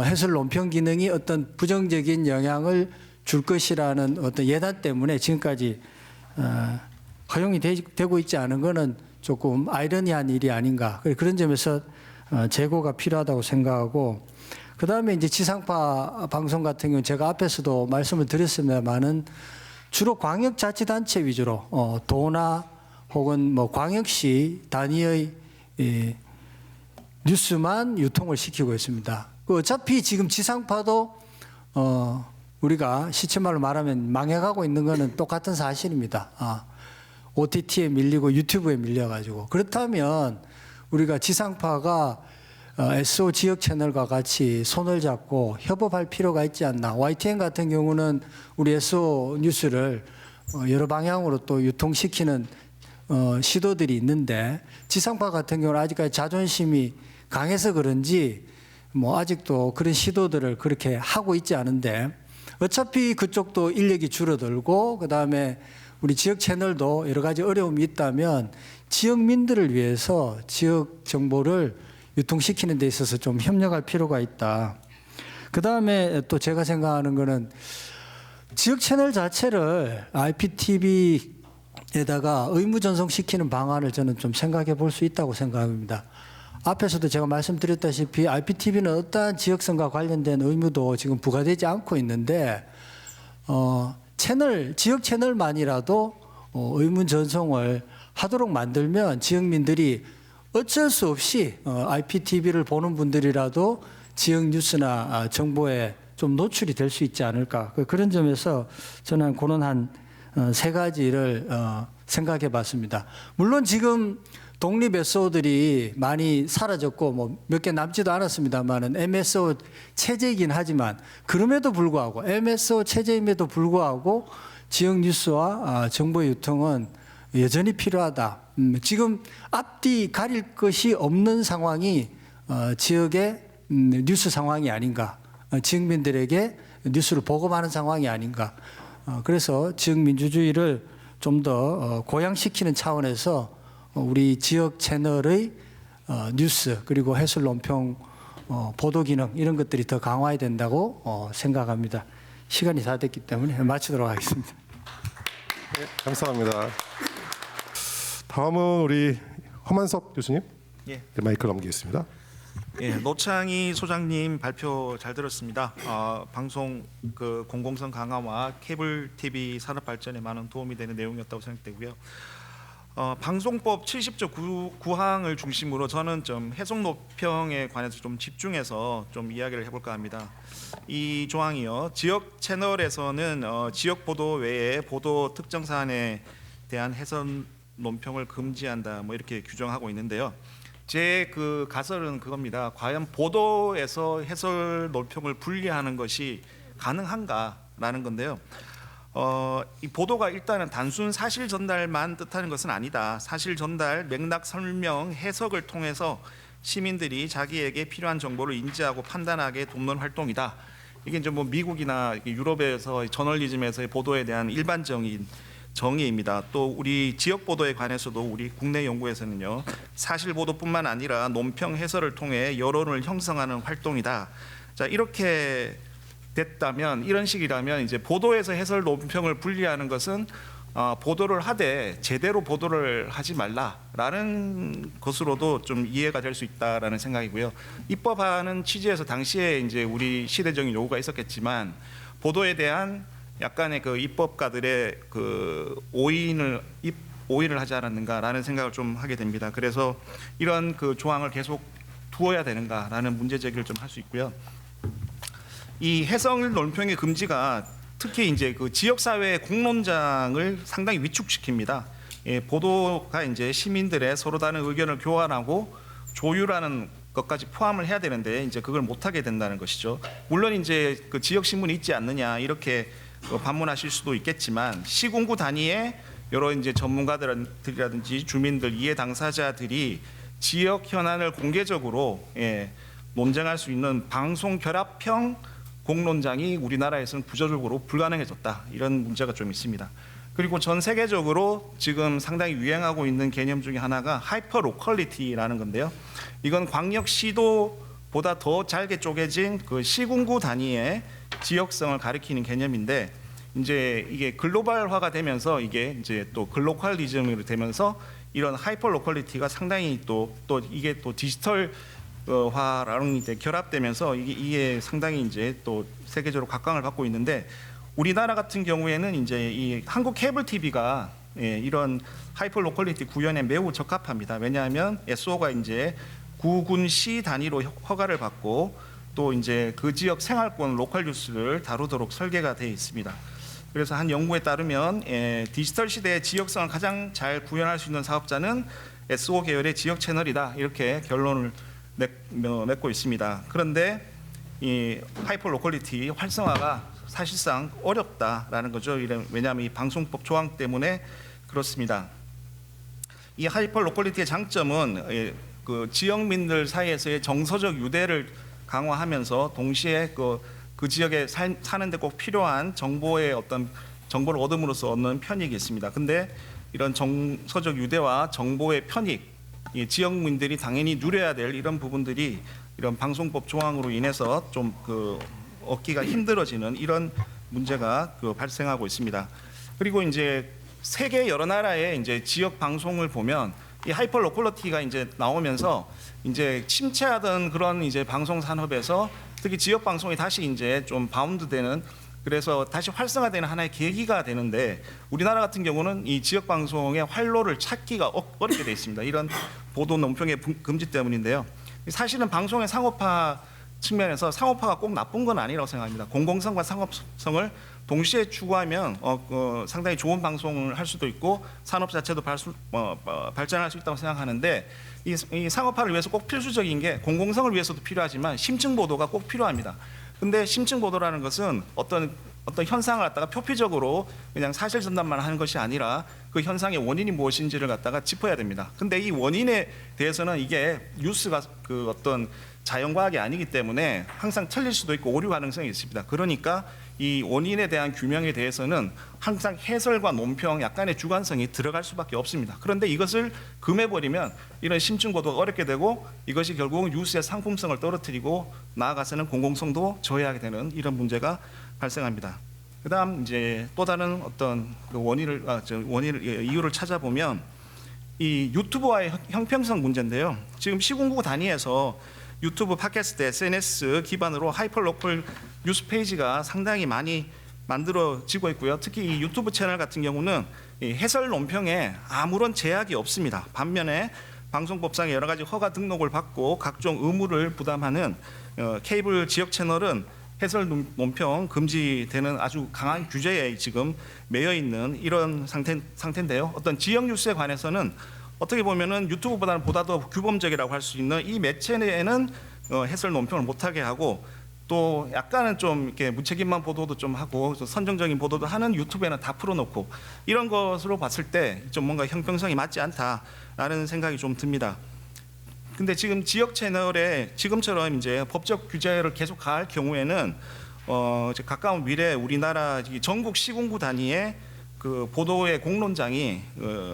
해설 논평 기능이 어떤 부정적인 영향을 줄 것이라는 어떤 예단 때문에 지금까지 허용이 되고 있지 않은 것은 조금 아이러니한 일이 아닌가. 그런 점에서 재고가 필요하다고 생각하고 그 다음에 이제 지상파 방송 같은 경우는 제가 앞에서도 말씀을 드렸습니다만은 주로 광역자치단체 위주로 도나 혹은 광역시 단위의 뉴스만 유통을 시키고 있습니다. 어차피 지금 지상파도 우리가 시체말로 말하면 망해가고 있는 것은 똑같은 사실입니다. OTT에 밀리고 유튜브에 밀려가지고 그렇다면 우리가 지상파가 SO 지역 채널과 같이 손을 잡고 협업할 필요가 있지 않나. YTN 같은 경우는 우리 SO 뉴스를 여러 방향으로 또 유통시키는 시도들이 있는데 지상파 같은 경우는 아직까지 자존심이 강해서 그런지 아직도 그런 시도들을 그렇게 하고 있지 않은데 어차피 그쪽도 인력이 줄어들고 그다음에 우리 지역 채널도 여러 가지 어려움이 있다면 지역민들을 위해서 지역 정보를 유통시키는 데 있어서 좀 협력할 필요가 있다. 그다음에 또 제가 생각하는 거는 지역 채널 자체를 IPTV에다가 의무 전송시키는 방안을 저는 좀 생각해 볼 수 있다고 생각합니다. 앞에서도 제가 말씀드렸다시피 IPTV는 어떠한 지역성과 관련된 의무도 지금 부과되지 않고 있는데 지역 채널만이라도 의무 전송을 하도록 만들면 지역민들이 어쩔 수 없이 IPTV를 보는 분들이라도 지역 뉴스나 정보에 좀 노출이 될 수 있지 않을까. 그런 점에서 저는 그런 한 세 가지를 생각해 봤습니다. 물론 지금 독립 SO들이 많이 사라졌고 몇 개 남지도 않았습니다만은 MSO 체제이긴 하지만 그럼에도 불구하고 MSO 체제임에도 불구하고 지역 뉴스와 정보 유통은 여전히 필요하다. 지금 앞뒤 가릴 것이 없는 상황이 지역의 뉴스 상황이 아닌가. 지역민들에게 뉴스를 보급하는 상황이 아닌가. 그래서 지역 민주주의를 좀 더 고양시키는 차원에서 우리 지역 채널의 뉴스 그리고 해설 논평 보도 기능 이런 것들이 더 강화해야 된다고 생각합니다. 시간이 다 됐기 때문에 마치도록 하겠습니다. 네, 감사합니다. 다음은 우리 허만석 교수님. 예. 네, 마이크 넘기겠습니다. 예, 노창희 소장님 발표 잘 들었습니다. 방송 그 공공성 강화와 케이블 TV 산업 발전에 많은 도움이 되는 내용이었다고 생각되고요. 방송법 70조 9항을 중심으로 저는 좀 해석 논평에 관해서 좀 집중해서 좀 이야기를 해볼까 합니다. 이 조항이요, 지역 채널에서는 지역 보도 외에 보도 특정 사안에 대한 해석 논평을 금지한다, 뭐 이렇게 규정하고 있는데요. 제 그 가설은 그겁니다. 과연 보도에서 해설 논평을 분리하는 것이 가능한가라는 건데요. 이 보도가 일단은 단순 사실 전달만 뜻하는 것은 아니다. 사실 전달, 맥락 설명, 해석을 통해서 시민들이 자기에게 필요한 정보를 인지하고 판단하게 돕는 활동이다. 이게 이제 뭐 미국이나 유럽에서 저널리즘에서의 보도에 대한 일반적인 정의입니다. 또 우리 지역 보도에 관해서도 우리 국내 연구에서는요, 사실 보도뿐만 아니라 논평 해설을 통해 여론을 형성하는 활동이다. 자, 이렇게 됐다면, 이런 식이라면 이제 보도에서 해설 논평을 분리하는 것은 보도를 하되 제대로 보도를 하지 말라라는 것으로도 좀 이해가 될 수 있다라는 생각이고요. 입법하는 취지에서 당시에 이제 우리 시대적인 요구가 있었겠지만 보도에 대한 약간의 그 입법가들의 그 오인을 하지 않았는가라는 생각을 좀 하게 됩니다. 그래서 이런 그 조항을 계속 두어야 되는가라는 문제 제기를 좀 할 수 있고요. 이 해석 논평의 금지가 특히 이제 그 지역 사회의 공론장을 상당히 위축시킵니다. 예, 보도가 이제 시민들의 서로 다른 의견을 교환하고 조율하는 것까지 포함을 해야 되는데 이제 그걸 못 하게 된다는 것이죠. 물론 이제 그 지역 신문이 있지 않느냐 이렇게 반문하실 수도 있겠지만 시군구 단위의 여러 이제 전문가들이라든지 주민들, 이해 당사자들이 지역 현안을 공개적으로 논쟁할 수 있는 방송 결합형 공론장이 우리나라에서는 구조적으로 불가능해졌다. 이런 문제가 좀 있습니다. 그리고 전 세계적으로 지금 상당히 유행하고 있는 개념 중에 하나가 하이퍼 로컬리티라는 건데요. 이건 광역시도보다 더 잘게 쪼개진 그 시군구 단위의 지역성을 가리키는 개념인데, 이제 이게 글로벌화가 되면서 이게 이제 또 글로컬리즘으로 되면서 이런 하이퍼 로컬리티가 상당히 또 이게 또 디지털 화랑 이제 결합되면서 이게 상당히 이제 또 세계적으로 각광을 받고 있는데, 우리나라 같은 경우에는 이제 이 한국 케이블 TV가 이런 하이퍼 로컬리티 구현에 매우 적합합니다. 왜냐하면 SO가 이제 구군시 단위로 허가를 받고 또 이제 그 지역 생활권 로컬 뉴스를 다루도록 설계가 되어 있습니다. 그래서 한 연구에 따르면 디지털 시대의 지역성을 가장 잘 구현할 수 있는 사업자는 SO 계열의 지역 채널이다, 이렇게 결론을 맺고 있습니다. 그런데 이 하이퍼 로컬리티 활성화가 사실상 어렵다라는 거죠. 왜냐하면 이 방송법 조항 때문에 그렇습니다. 이 하이퍼 로컬리티의 장점은 그 지역민들 사이에서의 정서적 유대를 강화하면서 동시에 그 지역에 사는데 꼭 필요한 정보의 어떤 정보를 얻음으로써 얻는 편익이 있습니다. 근데 이런 정서적 유대와 정보의 편익, 이 지역민들이 당연히 누려야 될 이런 부분들이 이런 방송법 조항으로 인해서 좀 그 얻기가 힘들어지는 이런 문제가 발생하고 있습니다. 그리고 이제 세계 여러 나라의 이제 지역 방송을 보면 이 하이퍼 로컬리티가 이제 나오면서 이제 침체하던 그런 이제 방송 산업에서 특히 지역 방송이 다시 이제 좀 바운드되는, 그래서 다시 활성화되는 하나의 계기가 되는데, 우리나라 같은 경우는 이 지역 방송의 활로를 찾기가 어렵게 돼 있습니다. 이런 보도 논평의 금지 때문인데요. 사실은 방송의 상업화 측면에서 상업화가 꼭 나쁜 건 아니라고 생각합니다. 공공성과 상업성을 동시에 추구하면 상당히 좋은 방송을 할 수도 있고 산업 자체도 발전할 수 있다고 생각하는데, 이 상업화를 위해서 꼭 필수적인 게 공공성을 위해서도 필요하지만 심층 보도가 꼭 필요합니다. 근데 심층 보도라는 것은 어떤 현상을 갖다가 표피적으로 그냥 사실 전달만 하는 것이 아니라 그 현상의 원인이 무엇인지를 갖다가 짚어야 됩니다. 근데 이 원인에 대해서는 이게 뉴스가 그 어떤 자연과학이 아니기 때문에 항상 틀릴 수도 있고 오류 가능성이 있습니다. 그러니까 이 원인에 대한 규명에 대해서는 항상 해설과 논평 약간의 주관성이 들어갈 수밖에 없습니다. 그런데 이것을 금해버리면 이런 심층 보도가 어렵게 되고 이것이 결국은 뉴스의 상품성을 떨어뜨리고 나아가서는 공공성도 저해하게 되는 이런 문제가 발생합니다. 그다음 이제 또 다른 어떤 그 이유를 찾아보면 이 유튜브와의 형평성 문제인데요. 지금 시군구 단위에서 유튜브, 팟캐스트, SNS 기반으로 하이퍼로컬 뉴스 페이지가 상당히 많이 만들어지고 있고요. 특히 이 유튜브 채널 같은 경우는 이 해설 논평에 아무런 제약이 없습니다. 반면에 방송법상의 여러 가지 허가 등록을 받고 각종 의무를 부담하는 케이블 지역 채널은 해설 논평 금지되는 아주 강한 규제에 지금 매여 있는 이런 상태인데요. 어떤 지역 뉴스에 관해서는 어떻게 보면은 유튜브보다는 보다 더 규범적이라고 할 수 있는 이 매체에는 해설 논평을 못하게 하고 또 약간은 좀 이렇게 무책임한 보도도 좀 하고 선정적인 보도도 하는 유튜브에는 다 풀어놓고 이런 것으로 봤을 때 좀 뭔가 형평성이 맞지 않다라는 생각이 좀 듭니다. 근데 지금 지역 채널에 지금처럼 이제 법적 규제를 계속 가할 경우에는 이제 가까운 미래 우리나라 전국 시군구 단위의 그 보도의 공론장이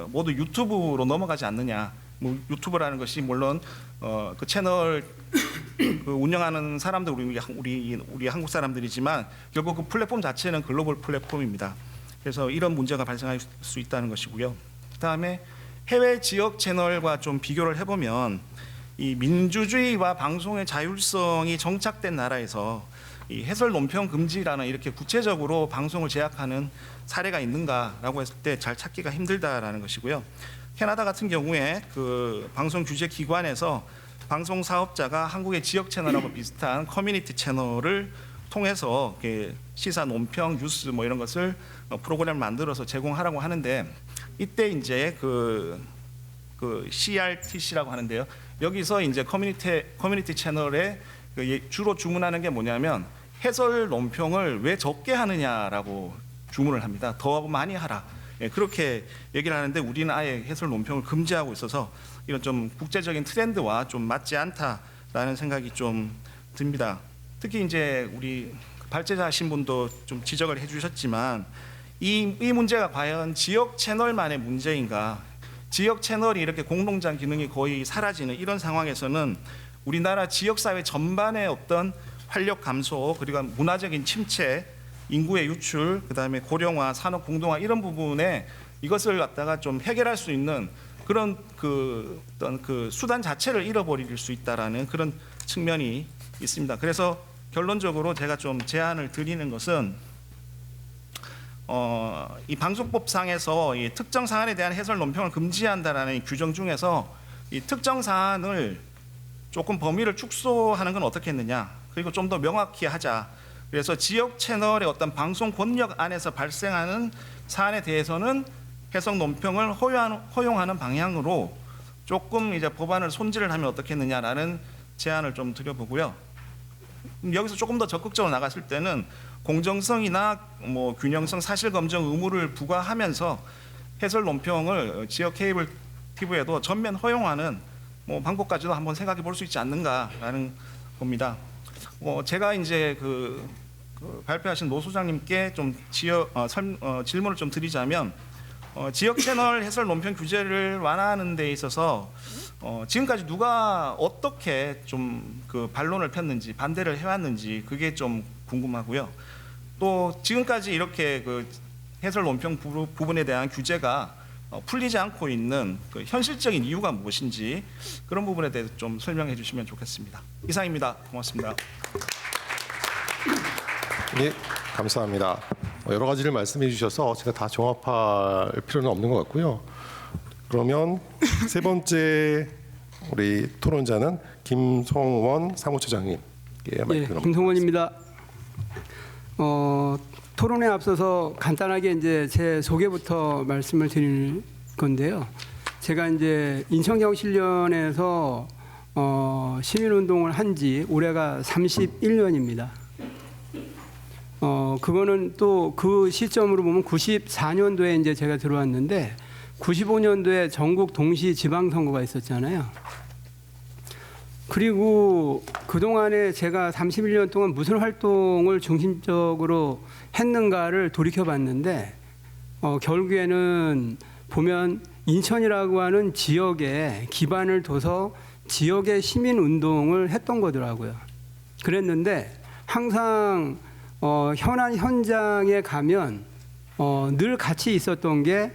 모두 유튜브로 넘어가지 않느냐. 뭐 유튜브라는 것이 물론 그 채널 그 운영하는 사람들 우리 한국 사람들이지만 결국 그 플랫폼 자체는 글로벌 플랫폼입니다. 그래서 이런 문제가 발생할 수 있다는 것이고요. 그다음에 해외 지역 채널과 좀 비교를 해보면 이 민주주의와 방송의 자율성이 정착된 나라에서 이 해설 논평 금지라는 이렇게 구체적으로 방송을 제약하는 사례가 있는가라고 했을 때 잘 찾기가 힘들다라는 것이고요. 캐나다 같은 경우에 그 방송 규제 기관에서 방송 사업자가 한국의 지역 채널하고 비슷한 커뮤니티 채널을 통해서 시사 논평 뉴스 뭐 이런 것을 프로그램을 만들어서 제공하라고 하는데 이때 이제 그 CRTC라고 하는데요. 여기서 이제 커뮤니티 채널에 주로 주문하는 게 뭐냐면 해설 논평을 왜 적게 하느냐라고 주문을 합니다. 더 많이 하라. 그렇게 얘기를 하는데 우리는 아예 해설 논평을 금지하고 있어서 이런 좀 국제적인 트렌드와 좀 맞지 않다라는 생각이 좀 듭니다. 특히 이제 우리 발제자하신 분도 좀 지적을 해주셨지만 이 문제가 과연 지역 채널만의 문제인가? 지역 채널이 이렇게 공론장 기능이 거의 사라지는 이런 상황에서는 우리나라 지역 사회 전반의 어떤 활력 감소 그리고 문화적인 침체, 인구의 유출, 그다음에 고령화, 산업 공동화 이런 부분에 이것을 갖다가 좀 해결할 수 있는 그런 어떤 수단 자체를 잃어버릴 수 있다라는 그런 측면이 있습니다. 그래서 결론적으로 제가 좀 제안을 드리는 것은 이 방송법상에서 이 특정 사안에 대한 해설 논평을 금지한다라는 이 규정 중에서 이 특정 사안을 조금 범위를 축소하는 건 어떻겠느냐, 그리고 좀 더 명확히 하자. 그래서 지역 채널의 어떤 방송 권력 안에서 발생하는 사안에 대해서는 해석 논평을 허용하는 방향으로 조금 이제 법안을 손질을 하면 어떻겠느냐라는 제안을 좀 드려보고요. 여기서 조금 더 적극적으로 나갔을 때는 공정성이나 뭐 균형성, 사실 검증 의무를 부과하면서 해설 논평을 지역 케이블 TV에도 전면 허용하는 뭐 방법까지도 한번 생각해 볼 수 있지 않는가라는 겁니다. 제가 이제 그 발표하신 노 소장님께 좀 질문을 좀 드리자면 지역 채널 해설 논평 규제를 완화하는 데 있어서 지금까지 누가 어떻게 좀 그 반론을 폈는지 반대를 해왔는지 그게 좀 궁금하고요. 또 지금까지 이렇게 그 해설 논평 부분에 대한 규제가 풀리지 않고 있는 그 현실적인 이유가 무엇인지 그런 부분에 대해서 좀 설명해 주시면 좋겠습니다. 이상입니다. 고맙습니다. 네, 감사합니다. 여러 가지를 말씀해 주셔서 제가 다 종합할 필요는 없는 것 같고요. 그러면 세 번째 우리 토론자는 김성원 사무처장님. 예, 김성원입니다. 토론에 앞서서 간단하게 이제 제 소개부터 말씀을 드릴 건데요. 제가 이제 인천경실련에서 시민운동을 한 지 올해가 31년입니다. 그거는 또 그 시점으로 보면 94년도에 이제 제가 들어왔는데 95년도에 전국 동시 지방선거가 있었잖아요. 그리고 그동안에 제가 31년 동안 무슨 활동을 중심적으로 했는가를 돌이켜 봤는데 결국에는 보면 인천이라고 하는 지역에 기반을 둬서 지역의 시민 운동을 했던 거더라고요. 그랬는데 항상 현안 현장에 가면 늘 같이 있었던 게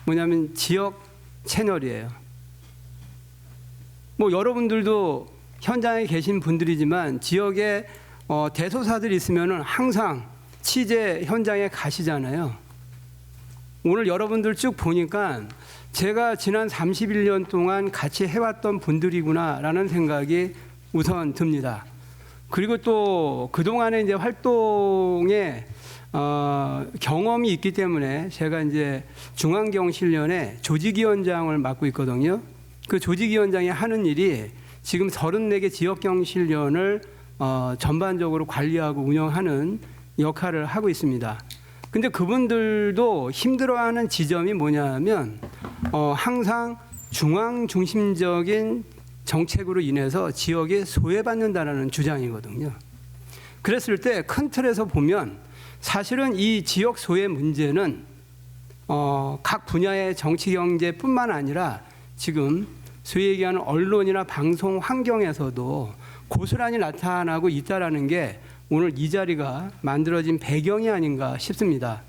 뭐냐면 지역 채널이에요. 뭐 여러분들도 현장에 계신 분들이지만 지역에 대소사들이 있으면은 항상 취재 현장에 가시잖아요. 오늘 여러분들 쭉 보니까 제가 지난 31년 동안 같이 해왔던 분들이구나라는 생각이 우선 듭니다. 그리고 또 그동안에 이제 활동에 경험이 있기 때문에 제가 이제 중앙경실련의 조직위원장을 맡고 있거든요. 그 조직위원장이 하는 일이 지금 34개 지역경실련을 전반적으로 관리하고 운영하는 역할을 하고 있습니다. 근데 그분들도 힘들어하는 지점이 뭐냐면 항상 중앙 중심적인 정책으로 인해서 지역이 소외받는다라는 주장이거든요. 그랬을 때 큰 틀에서 보면 사실은 이 지역 소외 문제는 각 분야의 정치 경제뿐만 아니라 지금 소위 얘기하는 언론이나 방송 환경에서도 고스란히 나타나고 있다라는 게 오늘 이 자리가 만들어진 배경이 아닌가 싶습니다.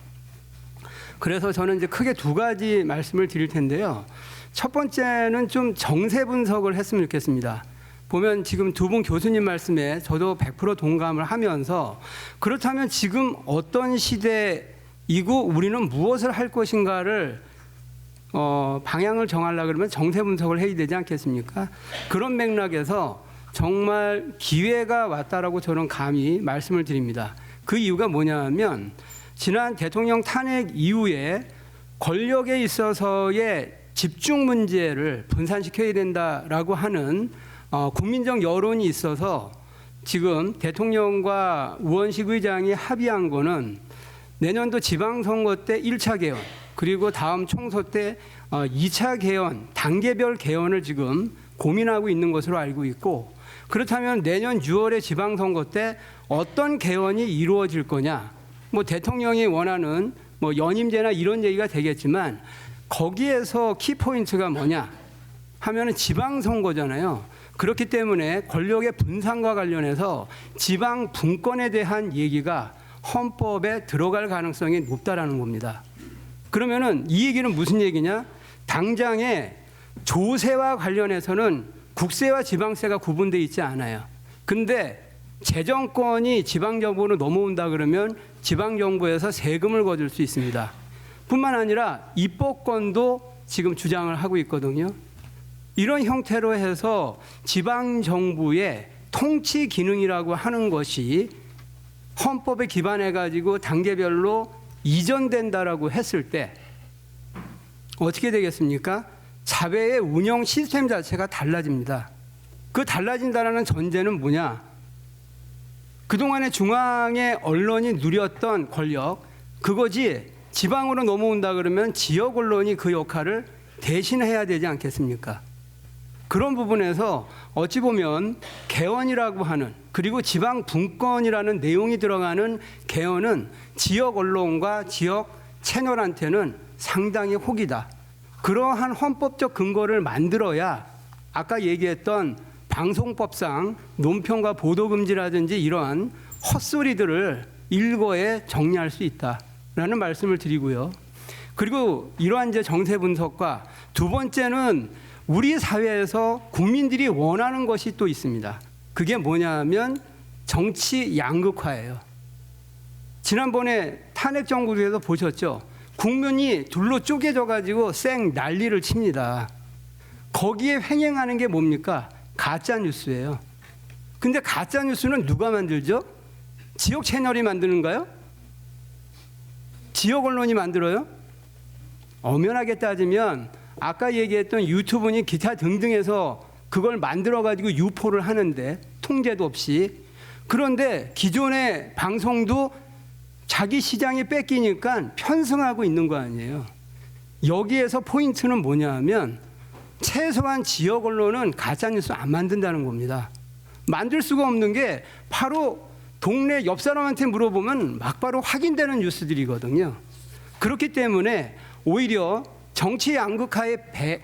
그래서 저는 이제 크게 두 가지 말씀을 드릴 텐데요. 첫 번째는 좀 정세 분석을 했으면 좋겠습니다. 보면 지금 두 분 교수님 말씀에 저도 100% 동감을 하면서 그렇다면 지금 어떤 시대이고 우리는 무엇을 할 것인가를 방향을 정하려고 그러면 정세 분석을 해야 되지 않겠습니까? 그런 맥락에서 정말 기회가 왔다라고 저는 감히 말씀을 드립니다. 그 이유가 뭐냐면 지난 대통령 탄핵 이후에 권력에 있어서의 집중 문제를 분산시켜야 된다라고 하는 국민적 여론이 있어서 지금 대통령과 우원식 의장이 합의한 거는 내년도 지방선거 때 1차 개헌 그리고 다음 총선 때 2차 개헌, 단계별 개헌을 지금 고민하고 있는 것으로 알고 있고 그렇다면 내년 6월에 지방선거 때 어떤 개헌이 이루어질 거냐 뭐 대통령이 원하는 뭐 연임제나 이런 얘기가 되겠지만 거기에서 키포인트가 뭐냐 하면은 지방선거잖아요. 그렇기 때문에 권력의 분산과 관련해서 지방 분권에 대한 얘기가 헌법에 들어갈 가능성이 높다라는 겁니다. 그러면은 이 얘기는 무슨 얘기냐? 당장에 조세와 관련해서는 국세와 지방세가 구분되어 있지 않아요. 근데 재정권이 지방정부로 넘어온다 그러면 지방정부에서 세금을 거둘 수 있습니다. 뿐만 아니라 입법권도 지금 주장을 하고 있거든요. 이런 형태로 해서 지방정부의 통치 기능이라고 하는 것이 헌법에 기반해 가지고 단계별로 이전된다라고 했을 때 어떻게 되겠습니까? 사회의 운영 시스템 자체가 달라집니다. 그 달라진다라는 전제는 뭐냐? 그동안에 중앙의 언론이 누렸던 권력 그거지 지방으로 넘어온다 그러면 지역 언론이 그 역할을 대신해야 되지 않겠습니까? 그런 부분에서 어찌 보면 개헌이라고 하는 그리고 지방 분권이라는 내용이 들어가는 개헌은 지역 언론과 지역 채널한테는 상당히 혹이다. 그러한 헌법적 근거를 만들어야 아까 얘기했던 방송법상 논평과 보도금지라든지 이러한 헛소리들을 일거에 정리할 수 있다라는 말씀을 드리고요. 그리고 이러한 이제 정세 분석과 두 번째는 우리 사회에서 국민들이 원하는 것이 또 있습니다. 그게 뭐냐면 정치 양극화예요. 지난번에 탄핵 정부에서 보셨죠? 국민이 둘로 쪼개져 가지고 쌩 난리를 칩니다. 거기에 횡행하는 게 뭡니까? 가짜 뉴스예요. 근데 가짜 뉴스는 누가 만들죠? 지역 채널이 만드는가요? 지역 언론이 만들어요? 엄연하게 따지면 아까 얘기했던 유튜브니 기타 등등에서 그걸 만들어 가지고 유포를 하는데 통제도 없이 그런데 기존의 방송도 자기 시장이 뺏기니까 편승하고 있는 거 아니에요. 여기에서 포인트는 뭐냐 하면 최소한 지역 언론은 가짜 뉴스 안 만든다는 겁니다. 만들 수가 없는 게 바로 동네 옆 사람한테 물어보면 막바로 확인되는 뉴스들이거든요. 그렇기 때문에 오히려 정치 양극화의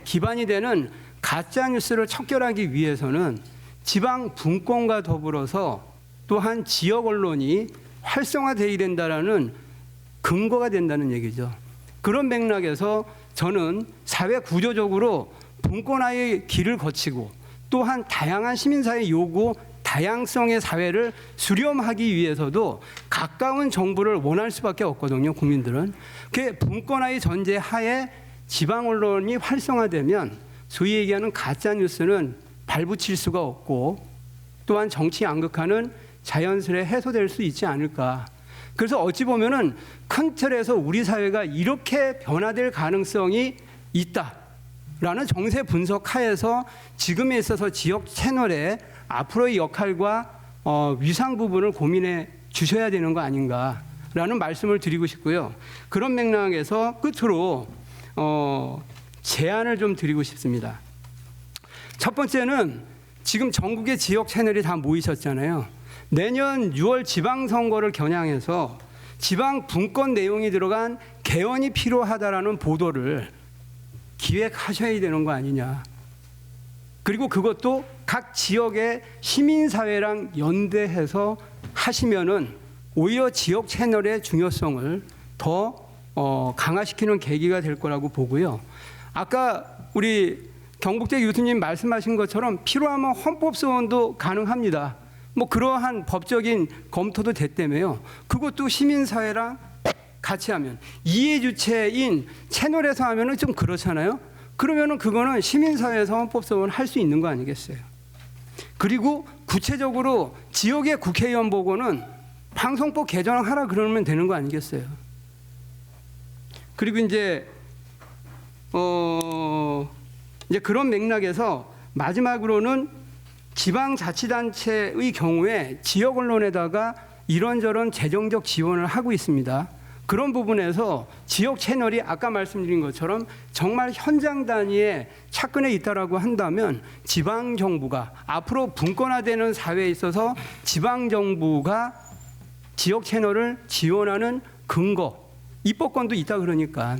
기반이 되는 가짜 뉴스를 척결하기 위해서는 지방 분권과 더불어서 또한 지역 언론이 활성화되어야 된다라는 근거가 된다는 얘기죠. 그런 맥락에서 저는 사회 구조적으로 분권화의 길을 거치고 또한 다양한 시민사회 요구, 다양성의 사회를 수렴하기 위해서도 가까운 정부를 원할 수밖에 없거든요. 국민들은. 그 분권화의 전제 하에 지방 언론이 활성화되면 소위 얘기하는 가짜 뉴스는 발붙일 수가 없고 또한 정치 양극화는 자연스레 해소될 수 있지 않을까. 그래서 어찌 보면은 큰 틀에서 우리 사회가 이렇게 변화될 가능성이 있다라는 정세 분석 하에서 지금에 있어서 지역 채널의 앞으로의 역할과 위상 부분을 고민해 주셔야 되는 거 아닌가라는 말씀을 드리고 싶고요. 그런 맥락에서 끝으로 제안을 좀 드리고 싶습니다. 첫 번째는 지금 전국의 지역 채널이 다 모이셨잖아요. 내년 6월 지방선거를 겨냥해서 지방 분권 내용이 들어간 개헌이 필요하다라는 보도를 기획하셔야 되는 거 아니냐. 그리고 그것도 각 지역의 시민사회랑 연대해서 하시면은 오히려 지역 채널의 중요성을 더 강화시키는 계기가 될 거라고 보고요. 아까 우리 경북대 교수님 말씀하신 것처럼 필요하면 헌법소원도 가능합니다. 뭐 그러한 법적인 검토도 됐다며요. 그것도 시민사회랑 같이 하면 이해주체인 채널에서 하면은 좀 그렇잖아요. 그러면은 그거는 시민사회에서 헌법소원 할 수 있는 거 아니겠어요? 그리고 구체적으로 지역의 국회의원 보고는 방송법 개정하라 그러면 되는 거 아니겠어요? 그리고 이제 그런 맥락에서 마지막으로는 지방자치단체의 경우에 지역 언론에다가 이런저런 재정적 지원을 하고 있습니다. 그런 부분에서 지역 채널이 아까 말씀드린 것처럼 정말 현장 단위의 차근에 있다라고 한다면 지방 정부가 앞으로 분권화되는 사회에 있어서 지방 정부가 지역 채널을 지원하는 근거, 입법권도 있다 그러니까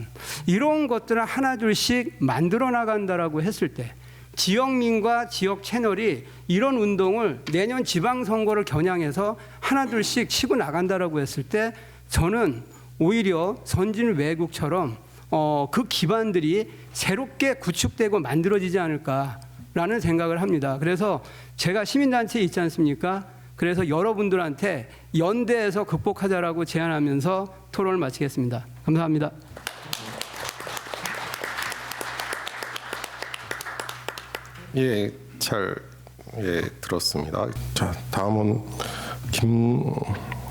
이런 것들을 하나둘씩 만들어 나간다라고 했을 때 지역민과 지역 채널이 이런 운동을 내년 지방선거를 겨냥해서 하나둘씩 치고 나간다라고 했을 때 저는 오히려 선진 외국처럼 그 기반들이 새롭게 구축되고 만들어지지 않을까라는 생각을 합니다. 그래서 제가 시민단체에 있지 않습니까? 그래서 여러분들한테 연대해서 극복하자라고 제안하면서 토론을 마치겠습니다. 감사합니다. 예, 들었습니다. 자, 다음은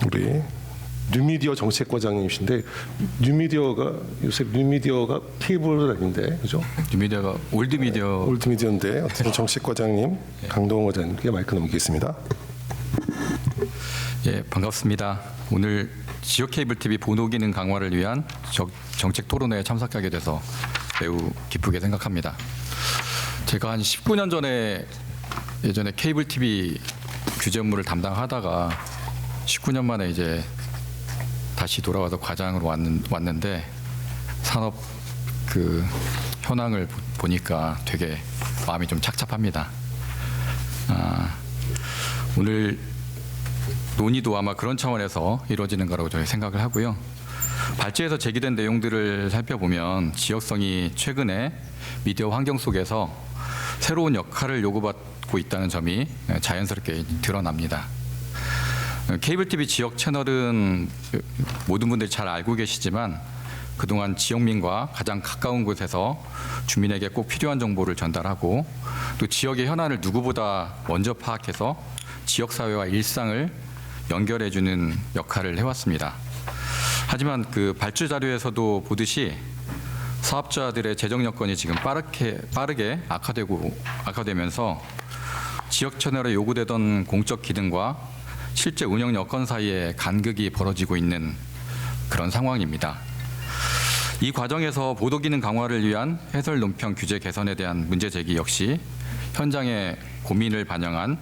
우리 뉴미디어 정책과장님이신데 요새 뉴미디어가 케이블 아닌데 그죠? 뉴미디어가 올드미디어인데 어쨌든 정책과장님 강동원 과장님께 마이크 넘기겠습니다. 예, 반갑습니다. 오늘 지역 케이블 TV 보도 기능 강화를 위한 정책 토론회에 참석하게 돼서 매우 기쁘게 생각합니다. 제가 한 19년 전에 예전에 케이블 TV 규제 업무를 담당하다가 19년 만에 이제 다시 돌아와서 과장으로 왔는데 산업 그 현황을 보니까 되게 마음이 좀 착잡합니다. 오늘 논의도 아마 그런 차원에서 이루어지는 거라고 저희 생각을 하고요. 발제에서 제기된 내용들을 살펴보면 지역성이 최근에 미디어 환경 속에서 새로운 역할을 요구받고 있다는 점이 자연스럽게 드러납니다. 케이블 TV 지역 채널은 모든 분들이 잘 알고 계시지만 그동안 지역민과 가장 가까운 곳에서 주민에게 꼭 필요한 정보를 전달하고 또 지역의 현안을 누구보다 먼저 파악해서 지역사회와 일상을 연결해주는 역할을 해왔습니다. 하지만 그 발주 자료에서도 보듯이 사업자들의 재정 여건이 지금 빠르게 악화되면서 지역 채널에 요구되던 공적 기능과 실제 운영 여건 사이에 간극이 벌어지고 있는 그런 상황입니다. 이 과정에서 보도 기능 강화를 위한 해설 논평 규제 개선에 대한 문제 제기 역시 현장의 고민을 반영한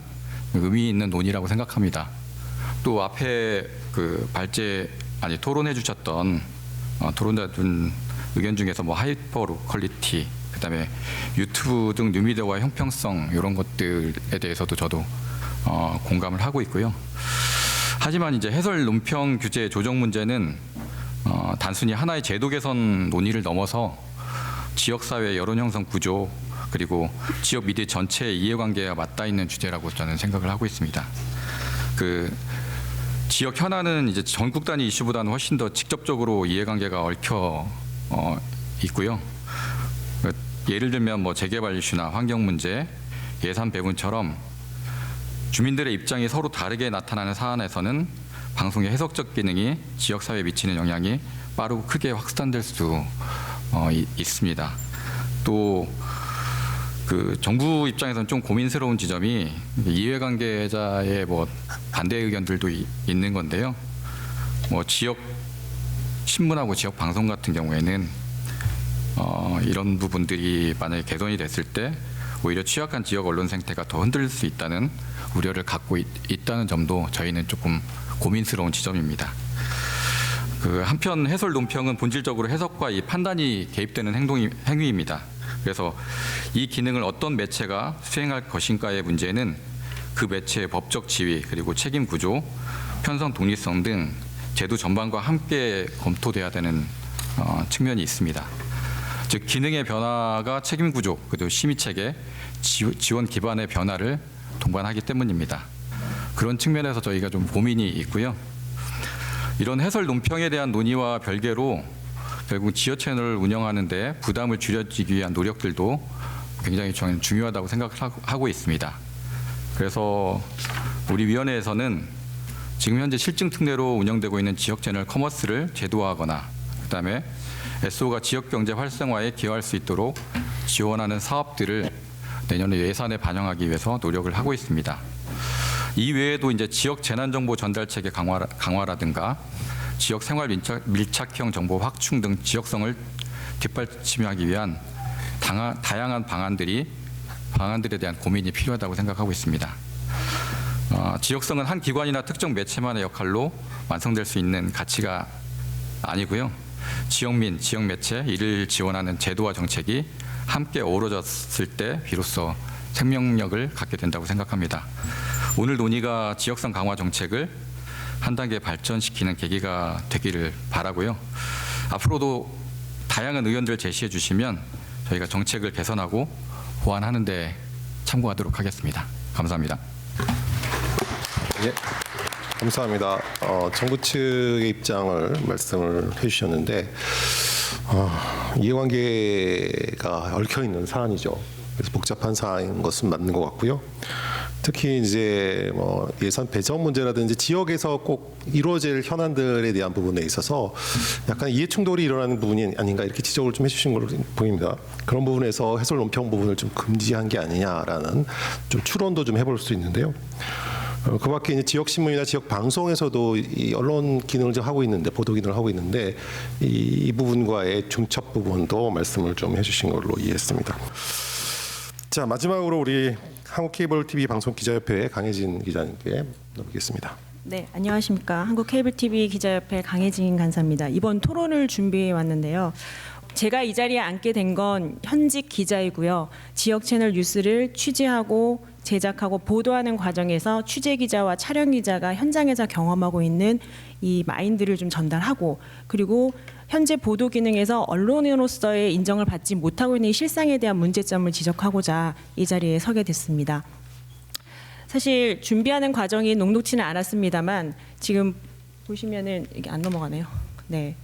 의미 있는 논의라고 생각합니다. 또 앞에 토론해 주셨던 토론자분 의견 중에서 뭐 하이퍼 로컬리티, 그다음에 유튜브 등 뉴미디어와 형평성 이런 것들에 대해서도 저도 공감을 하고 있고요. 하지만 이제 해설 논평 규제 조정 문제는 단순히 하나의 제도 개선 논의를 넘어서 지역사회 여론 형성 구조 그리고 지역 미디어 전체의 이해관계가 맞닿아 있는 주제라고 저는 생각을 하고 있습니다. 지역 현안은 이제 전국 단위 이슈보다는 훨씬 더 직접적으로 이해관계가 얽혀 있고요. 예를 들면 뭐 재개발 이슈나 환경 문제, 예산 배분처럼 주민들의 입장이 서로 다르게 나타나는 사안에서는 방송의 해석적 기능이 지역 사회에 미치는 영향이 빠르고 크게 확산될 수 있습니다. 또 정부 입장에서는 좀 고민스러운 지점이 이해관계자의 뭐 반대 의견들도 있는 건데요. 뭐 지역 신문하고 지역 방송 같은 경우에는 이런 부분들이 만약에 개선이 됐을 때 오히려 취약한 지역 언론 생태가 더 흔들릴 수 있다는 우려를 갖고 있다는 점도 저희는 조금 고민스러운 지점입니다. 한편 해설 논평은 본질적으로 해석과 이 판단이 개입되는 행위입니다. 그래서 이 기능을 어떤 매체가 수행할 것인가의 문제는 그 매체의 법적 지위 그리고 책임 구조, 편성 독립성 등 제도 전반과 함께 검토돼야 되는 측면이 있습니다. 즉 기능의 변화가 책임 구조 그리고 심의 체계, 지원 기반의 변화를 동반하기 때문입니다. 그런 측면에서 저희가 좀 고민이 있고요. 이런 해설 논평에 대한 논의와 별개로 결국 지역 채널을 운영하는 데 부담을 줄여주기 위한 노력들도 굉장히 저는 중요하다고 생각하고 있습니다. 그래서 우리 위원회에서는 지금 현재 실증 특례로 운영되고 있는 지역 채널 커머스를 제도화하거나 그다음에 SO가 지역 경제 활성화에 기여할 수 있도록 지원하는 사업들을 내년에 예산에 반영하기 위해서 노력을 하고 있습니다. 이 외에도 이제 지역 재난 정보 전달 체계 강화라든가 지역 생활 밀착형 정보 확충 등 지역성을 뒷받침하기 위한 다양한 방안들에 대한 고민이 필요하다고 생각하고 있습니다. 지역성은 한 기관이나 특정 매체만의 역할로 완성될 수 있는 가치가 아니고요. 지역민, 지역 매체, 이를 지원하는 제도와 정책이 함께 어우러졌을 때 비로소 생명력을 갖게 된다고 생각합니다. 오늘 논의가 지역성 강화 정책을 한 단계 발전시키는 계기가 되기를 바라고요. 앞으로도 다양한 의견들 제시해 주시면 저희가 정책을 개선하고 보완하는 데 참고하도록 하겠습니다. 감사합니다. 예, 감사합니다. 정부 측의 입장을 말씀을 해주셨는데 이해관계가 얽혀 있는 사안이죠. 그래서 복잡한 사안인 것은 맞는 것 같고요. 특히 이제 뭐 예산 배정 문제라든지 지역에서 꼭 이루어질 현안들에 대한 부분에 있어서 약간 이해 충돌이 일어나는 부분이 아닌가 이렇게 지적을 좀 해주신 걸로 보입니다. 그런 부분에서 해설 논평 부분을 좀 금지한 게 아니냐라는 좀 추론도 좀 해볼 수 있는데요. 그밖에 이제 지역 신문이나 지역 방송에서도 이 언론 기능을 좀 하고 있는데 보도 기능을 하고 있는데 이 부분과의 중첩 부분도 말씀을 좀 해주신 걸로 이해했습니다. 자, 마지막으로 우리 한국케이블TV 방송기자협회 강혜진 기자님께 넘기겠습니다. 네, 안녕하십니까. 한국케이블TV 기자협회 강혜진 간사입니다. 이번 토론을 준비해 왔는데요. 제가 이 자리에 앉게 된 건 현직 기자이고요. 지역 채널 뉴스를 취재하고 제작하고 보도하는 과정에서 취재 기자와 촬영 기자가 현장에서 경험하고 있는 이 마인드를 좀 전달하고, 그리고 현재 보도 기능에서 언론인으로서의 인정을 받지 못하고 있는 이 실상에 대한 문제점을 지적하고자 이 자리에 서게 됐습니다. 사실 준비하는 과정이 녹록지는 않았습니다만 지금 보시면은 이게 안 넘어가네요. 네.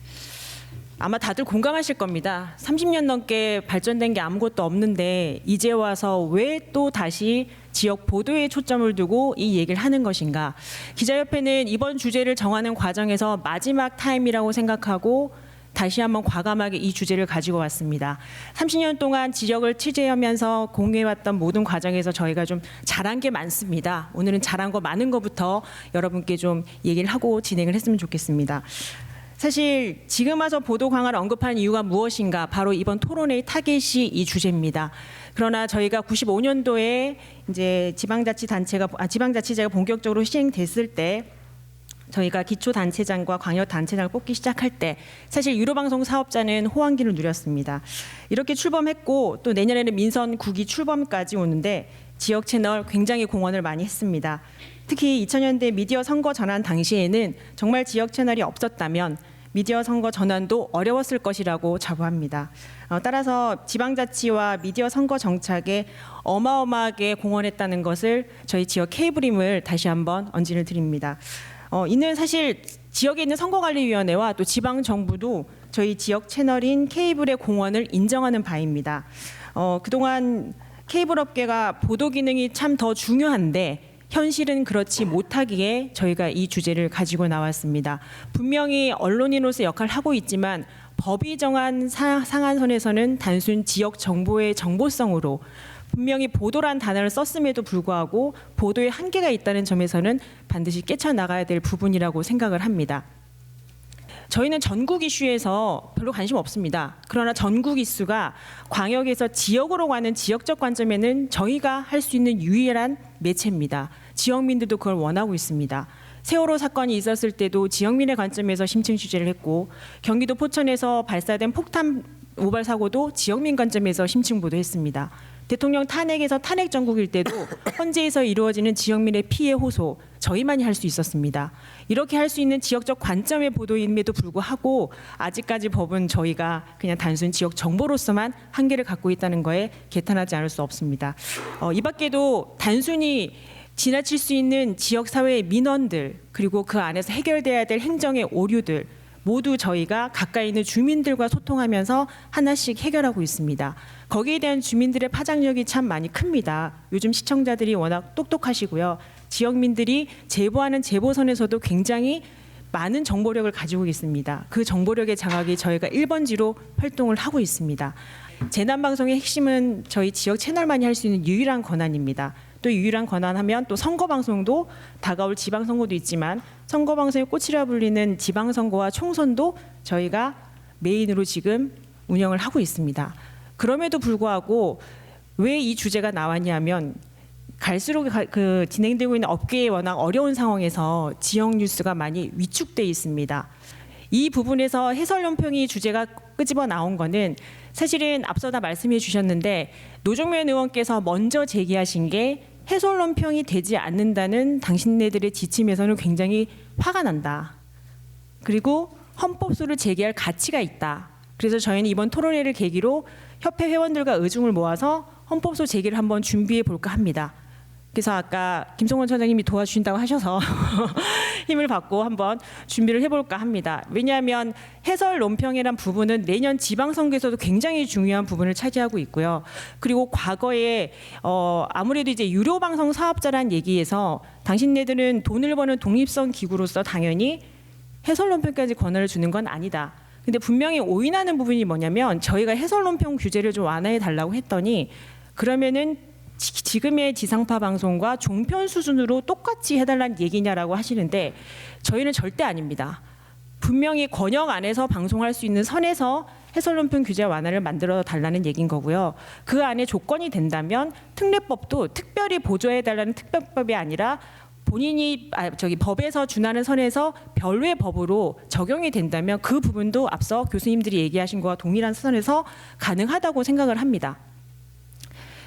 아마 다들 공감하실 겁니다. 30년 넘게 발전된 게 아무것도 없는데 이제 와서 왜 또 다시 지역 보도에 초점을 두고 이 얘기를 하는 것인가. 기자협회는 이번 주제를 정하는 과정에서 마지막 타임이라고 생각하고 다시 한번 과감하게 이 주제를 가지고 왔습니다. 30년 동안 지역을 취재하면서 공유해왔던 모든 과정에서 저희가 좀 잘한 게 많습니다. 오늘은 잘한 거 많은 것부터 여러분께 좀 얘기를 하고 진행을 했으면 좋겠습니다. 사실 지금 와서 보도 강화를 언급하는 이유가 무엇인가? 바로 이번 토론회의 타겟이 이 주제입니다. 그러나 저희가 95년도에 이제 지방자치제가 본격적으로 시행됐을 때 저희가 기초단체장과 광역단체장을 뽑기 시작할 때 사실 유료방송 사업자는 호황기를 누렸습니다. 이렇게 출범했고 또 내년에는 민선 9기 출범까지 오는데 지역 채널 굉장히 공헌을 많이 했습니다. 특히 2000년대 미디어 선거 전환 당시에는 정말 지역 채널이 없었다면 미디어 선거 전환도 어려웠을 것이라고 자부합니다. 따라서 지방자치와 미디어 선거 정착에 어마어마하게 공헌했다는 것을 저희 지역 케이블임을 다시 한번 언지를 드립니다. 이는 사실 지역에 있는 선거관리위원회와 또 지방정부도 저희 지역 채널인 케이블의 공헌을 인정하는 바입니다. 그동안 케이블 업계가 보도 기능이 참 더 중요한데 현실은 그렇지 못하기에 저희가 이 주제를 가지고 나왔습니다. 분명히 언론인으로서 역할을 하고 있지만 법이 정한 상한선에서는 단순 지역 정보의 정보성으로 분명히 보도란 단어를 썼음에도 불구하고 보도에 한계가 있다는 점에서는 반드시 깨쳐나가야 될 부분이라고 생각을 합니다. 저희는 전국 이슈에서 별로 관심 없습니다. 그러나 전국 이슈가 광역에서 지역으로 가는 지역적 관점에는 저희가 할 수 있는 유일한 매체입니다. 지역민들도 그걸 원하고 있습니다. 세월호 사건이 있었을 때도 지역민의 관점에서 심층 취재를 했고 경기도 포천에서 발사된 폭탄 오발 사고도 지역민 관점에서 심층 보도했습니다. 대통령 탄핵에서 탄핵 정국일 때도 헌재에서 이루어지는 지역민의 피해 호소 저희만이 할 수 있었습니다. 이렇게 할 수 있는 지역적 관점의 보도임에도 불구하고 아직까지 법은 저희가 그냥 단순 지역 정보로서만 한계를 갖고 있다는 거에 개탄하지 않을 수 없습니다. 이 밖에도 단순히 지나칠 수 있는 지역사회의 민원들 그리고 그 안에서 해결돼야 될 행정의 오류들 모두 저희가 가까이 있는 주민들과 소통하면서 하나씩 해결하고 있습니다. 거기에 대한 주민들의 파장력이 참 많이 큽니다. 요즘 시청자들이 워낙 똑똑하시고요. 지역민들이 제보하는 제보선에서도 굉장히 많은 정보력을 가지고 있습니다. 그 정보력의 장악이 저희가 1번지로 활동을 하고 있습니다. 재난방송의 핵심은 저희 지역 채널만이 할 수 있는 유일한 권한입니다. 또 유일한 권한하면 또 선거방송도 다가올 지방선거도 있지만 선거방송의 꽃이라 불리는 지방선거와 총선도 저희가 메인으로 지금 운영을 하고 있습니다. 그럼에도 불구하고 왜 이 주제가 나왔냐면 갈수록 진행되고 있는 업계의 워낙 어려운 상황에서 지역 뉴스가 많이 위축돼 있습니다. 이 부분에서 해설논평이 주제가 끄집어 나온 거는 사실은 앞서다 말씀해 주셨는데 노종면 의원께서 먼저 제기하신 게 해설논평이 되지 않는다는 당신네들의 지침에서는 굉장히 화가 난다. 그리고 헌법소를 제기할 가치가 있다. 그래서 저희는 이번 토론회를 계기로 협회 회원들과 의중을 모아서 헌법소 제기를 한번 준비해 볼까 합니다. 그래서 아까 김성원 처장님이 도와주신다고 하셔서 힘을 받고 한번 준비를 해볼까 합니다. 왜냐하면 해설 논평이란 부분은 내년 지방선거에서도 굉장히 중요한 부분을 차지하고 있고요. 그리고 과거에 아무래도 이제 유료방송 사업자란 얘기에서 당신네들은 돈을 버는 독립성 기구로서 당연히 해설 논평까지 권한을 주는 건 아니다. 근데 분명히 오인하는 부분이 뭐냐면 저희가 해설 논평 규제를 좀 완화해 달라고 했더니 그러면은 지금의 지상파 방송과 종편 수준으로 똑같이 해달라는 얘기냐라고 하시는데 저희는 절대 아닙니다. 분명히 권역 안에서 방송할 수 있는 선에서 해설논평 규제 완화를 만들어 달라는 얘기인 거고요. 그 안에 조건이 된다면 특례법도 특별히 보조해달라는 특별법이 아니라 본인이 법에서 준하는 선에서 별외 법으로 적용이 된다면 그 부분도 앞서 교수님들이 얘기하신 것과 동일한 선에서 가능하다고 생각을 합니다.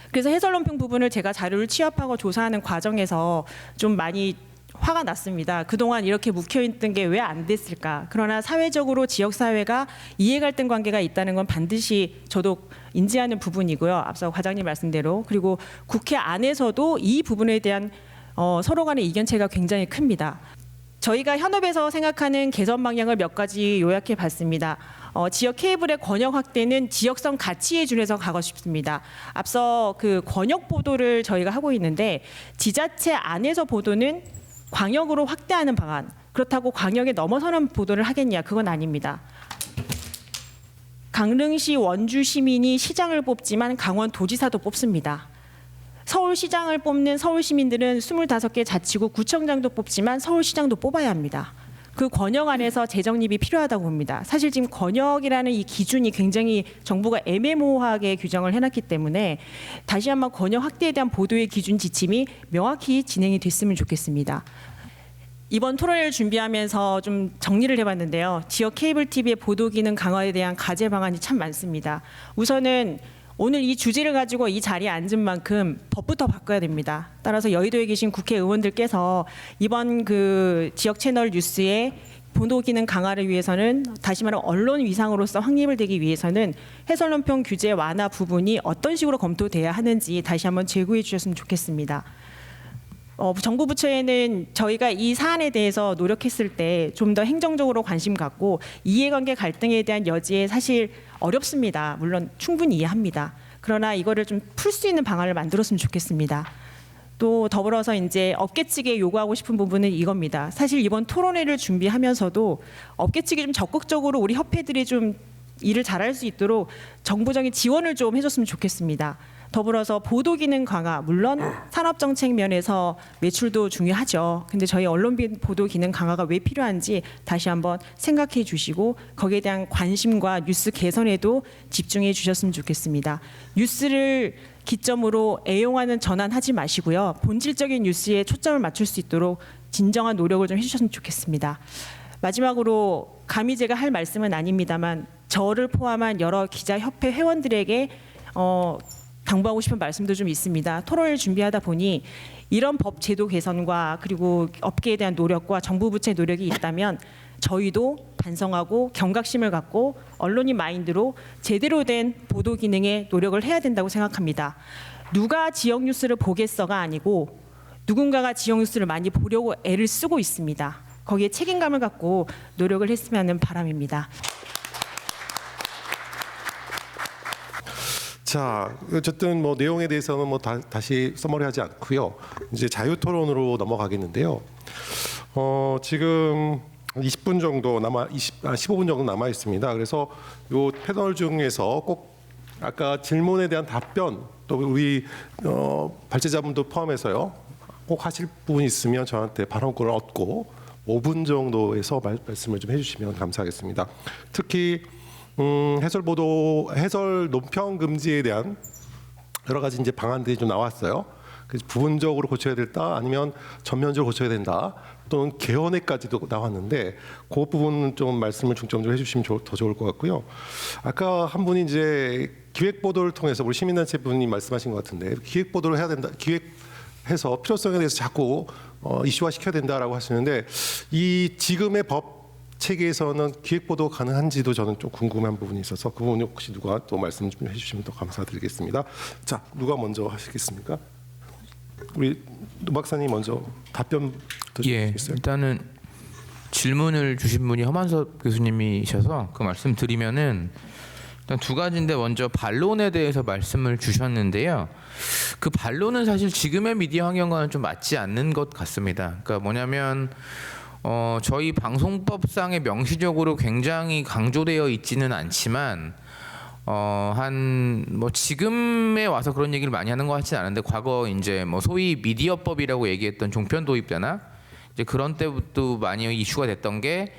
그래서 해설논평 부분을 제가 자료를 취합하고 조사하는 과정에서 좀 많이 화가 났습니다. 그동안 이렇게 묵혀있던 게 왜 안 됐을까. 그러나 사회적으로 지역사회가 이해갈등 관계가 있다는 건 반드시 저도 인지하는 부분이고요. 앞서 과장님 말씀대로. 그리고 국회 안에서도 이 부분에 대한 서로 간의 이견차가 굉장히 큽니다. 저희가 현업에서 생각하는 개선 방향을 몇 가지 요약해 봤습니다. 지역 케이블의 권역 확대는 지역성 가치에 준해서 가고 싶습니다. 앞서 그 권역 보도를 저희가 하고 있는데 지자체 안에서 보도는 광역으로 확대하는 방안. 그렇다고 광역에 넘어서는 보도를 하겠냐? 그건 아닙니다. 강릉시 원주 시민이 시장을 뽑지만 강원 도지사도 뽑습니다. 서울시장을 뽑는 서울 시민들은 25개 자치구 구청장도 뽑지만 서울시장도 뽑아야 합니다. 그 권역 안에서 재정립이 필요하다고 봅니다. 사실 지금 권역이라는 이 기준이 굉장히 정부가 애매모호하게 규정을 해놨기 때문에 다시 한번 권역 확대에 대한 보도의 기준 지침이 명확히 진행이 됐으면 좋겠습니다. 이번 토론회를 준비하면서 좀 정리를 해봤는데요. 지역 케이블 TV의 보도 기능 강화에 대한 가제 방안이 참 많습니다. 우선은 오늘 이 주제를 가지고 이 자리에 앉은 만큼 법부터 바꿔야 됩니다. 따라서 여의도에 계신 국회의원들께서 이번 그 지역 채널 뉴스의 보도 기능 강화를 위해서는 다시 말하면 언론 위상으로서 확립을 되기 위해서는 해설 논평 규제 완화 부분이 어떤 식으로 검토돼야 하는지 다시 한번 제고해 주셨으면 좋겠습니다. 정부 부처에는 저희가 이 사안에 대해서 노력했을 때 좀 더 행정적으로 관심 갖고 이해관계 갈등에 대한 여지에 사실 어렵습니다. 물론 충분히 이해합니다. 그러나 이거를 좀 풀 수 있는 방안을 만들었으면 좋겠습니다. 또 더불어서 이제 업계 측에 요구하고 싶은 부분은 이겁니다. 사실 이번 토론회를 준비하면서도 업계 측이 좀 적극적으로 우리 협회들이 좀 일을 잘할 수 있도록 정부적인 지원을 좀 해줬으면 좋겠습니다. 더불어서 보도 기능 강화, 물론 산업 정책 면에서 매출도 중요하죠. 근데 저희 언론 보도 기능 강화가 왜 필요한지 다시 한번 생각해 주시고 거기에 대한 관심과 뉴스 개선에도 집중해 주셨으면 좋겠습니다. 뉴스를 기점으로 애용하는 전환하지 마시고요. 본질적인 뉴스에 초점을 맞출 수 있도록 진정한 노력을 좀 해주셨으면 좋겠습니다. 마지막으로 감히 제가 할 말씀은 아닙니다만 저를 포함한 여러 기자협회 회원들에게 당부하고 싶은 말씀도 좀 있습니다. 토론을 준비하다 보니 이런 법 제도 개선과 그리고 업계에 대한 노력과 정부 부처의 노력이 있다면 저희도 반성하고 경각심을 갖고 언론인 마인드로 제대로 된 보도 기능에 노력을 해야 된다고 생각합니다. 누가 지역 뉴스를 보겠어가 아니고 누군가가 지역 뉴스를 많이 보려고 애를 쓰고 있습니다. 거기에 책임감을 갖고 노력을 했으면 하는 바람입니다. 자, 어쨌든 뭐 내용에 대해서는 뭐 다시 써머리하지 않고요. 이제 자유 토론으로 넘어가겠는데요. 지금 20분 정도 15분 정도 남아 있습니다. 그래서 요 패널 중에서 꼭 아까 질문에 대한 답변 또 우리 발제자분도 포함해서요. 꼭 하실 부분이 있으면 저한테 발언권을 얻고 5분 정도에서 말씀을 좀 해주시면 감사하겠습니다. 특히 해설 논평 금지에 대한 여러 가지 이제 방안들이 좀 나왔어요. 그래서 부분적으로 고쳐야 된다, 아니면 전면적으로 고쳐야 된다, 또는 개헌에까지도 나왔는데 그 부분은 좀 말씀을 중점적으로 해주시면 더 좋을 것 같고요. 아까 한 분이 이제 기획 보도를 통해서 우리 시민단체 분이 말씀하신 것 같은데 기획 보도를 해야 된다, 기획해서 필요성에 대해서 자꾸 이슈화 시켜야 된다라고 하시는데 이 지금의 법 체계에서는 기획 보도 가능한지도 저는 좀 궁금한 부분이 있어서 그 부분이 혹시 누가 또 말씀 좀 해주시면 더 감사드리겠습니다. 자, 누가 먼저 하시겠습니까? 우리 노 박사님 먼저 답변 드리겠어요? 일단은 질문을 주신 분이 허만섭 교수님이셔서 그 말씀 드리면은 일단 두 가지인데 먼저 반론에 대해서 말씀을 주셨는데요. 그 반론은 사실 지금의 미디어 환경과는 좀 맞지 않는 것 같습니다. 그러니까 뭐냐면 저희 방송법상에 명시적으로 굉장히 강조되어 있지는 않지만 뭐 지금에 와서 그런 얘기를 많이 하는 것 같지는 않은데 과거 이제 뭐 소위 미디어법이라고 얘기했던 종편 도입 때나 이제 그런 때부터 많이 이슈가 됐던 게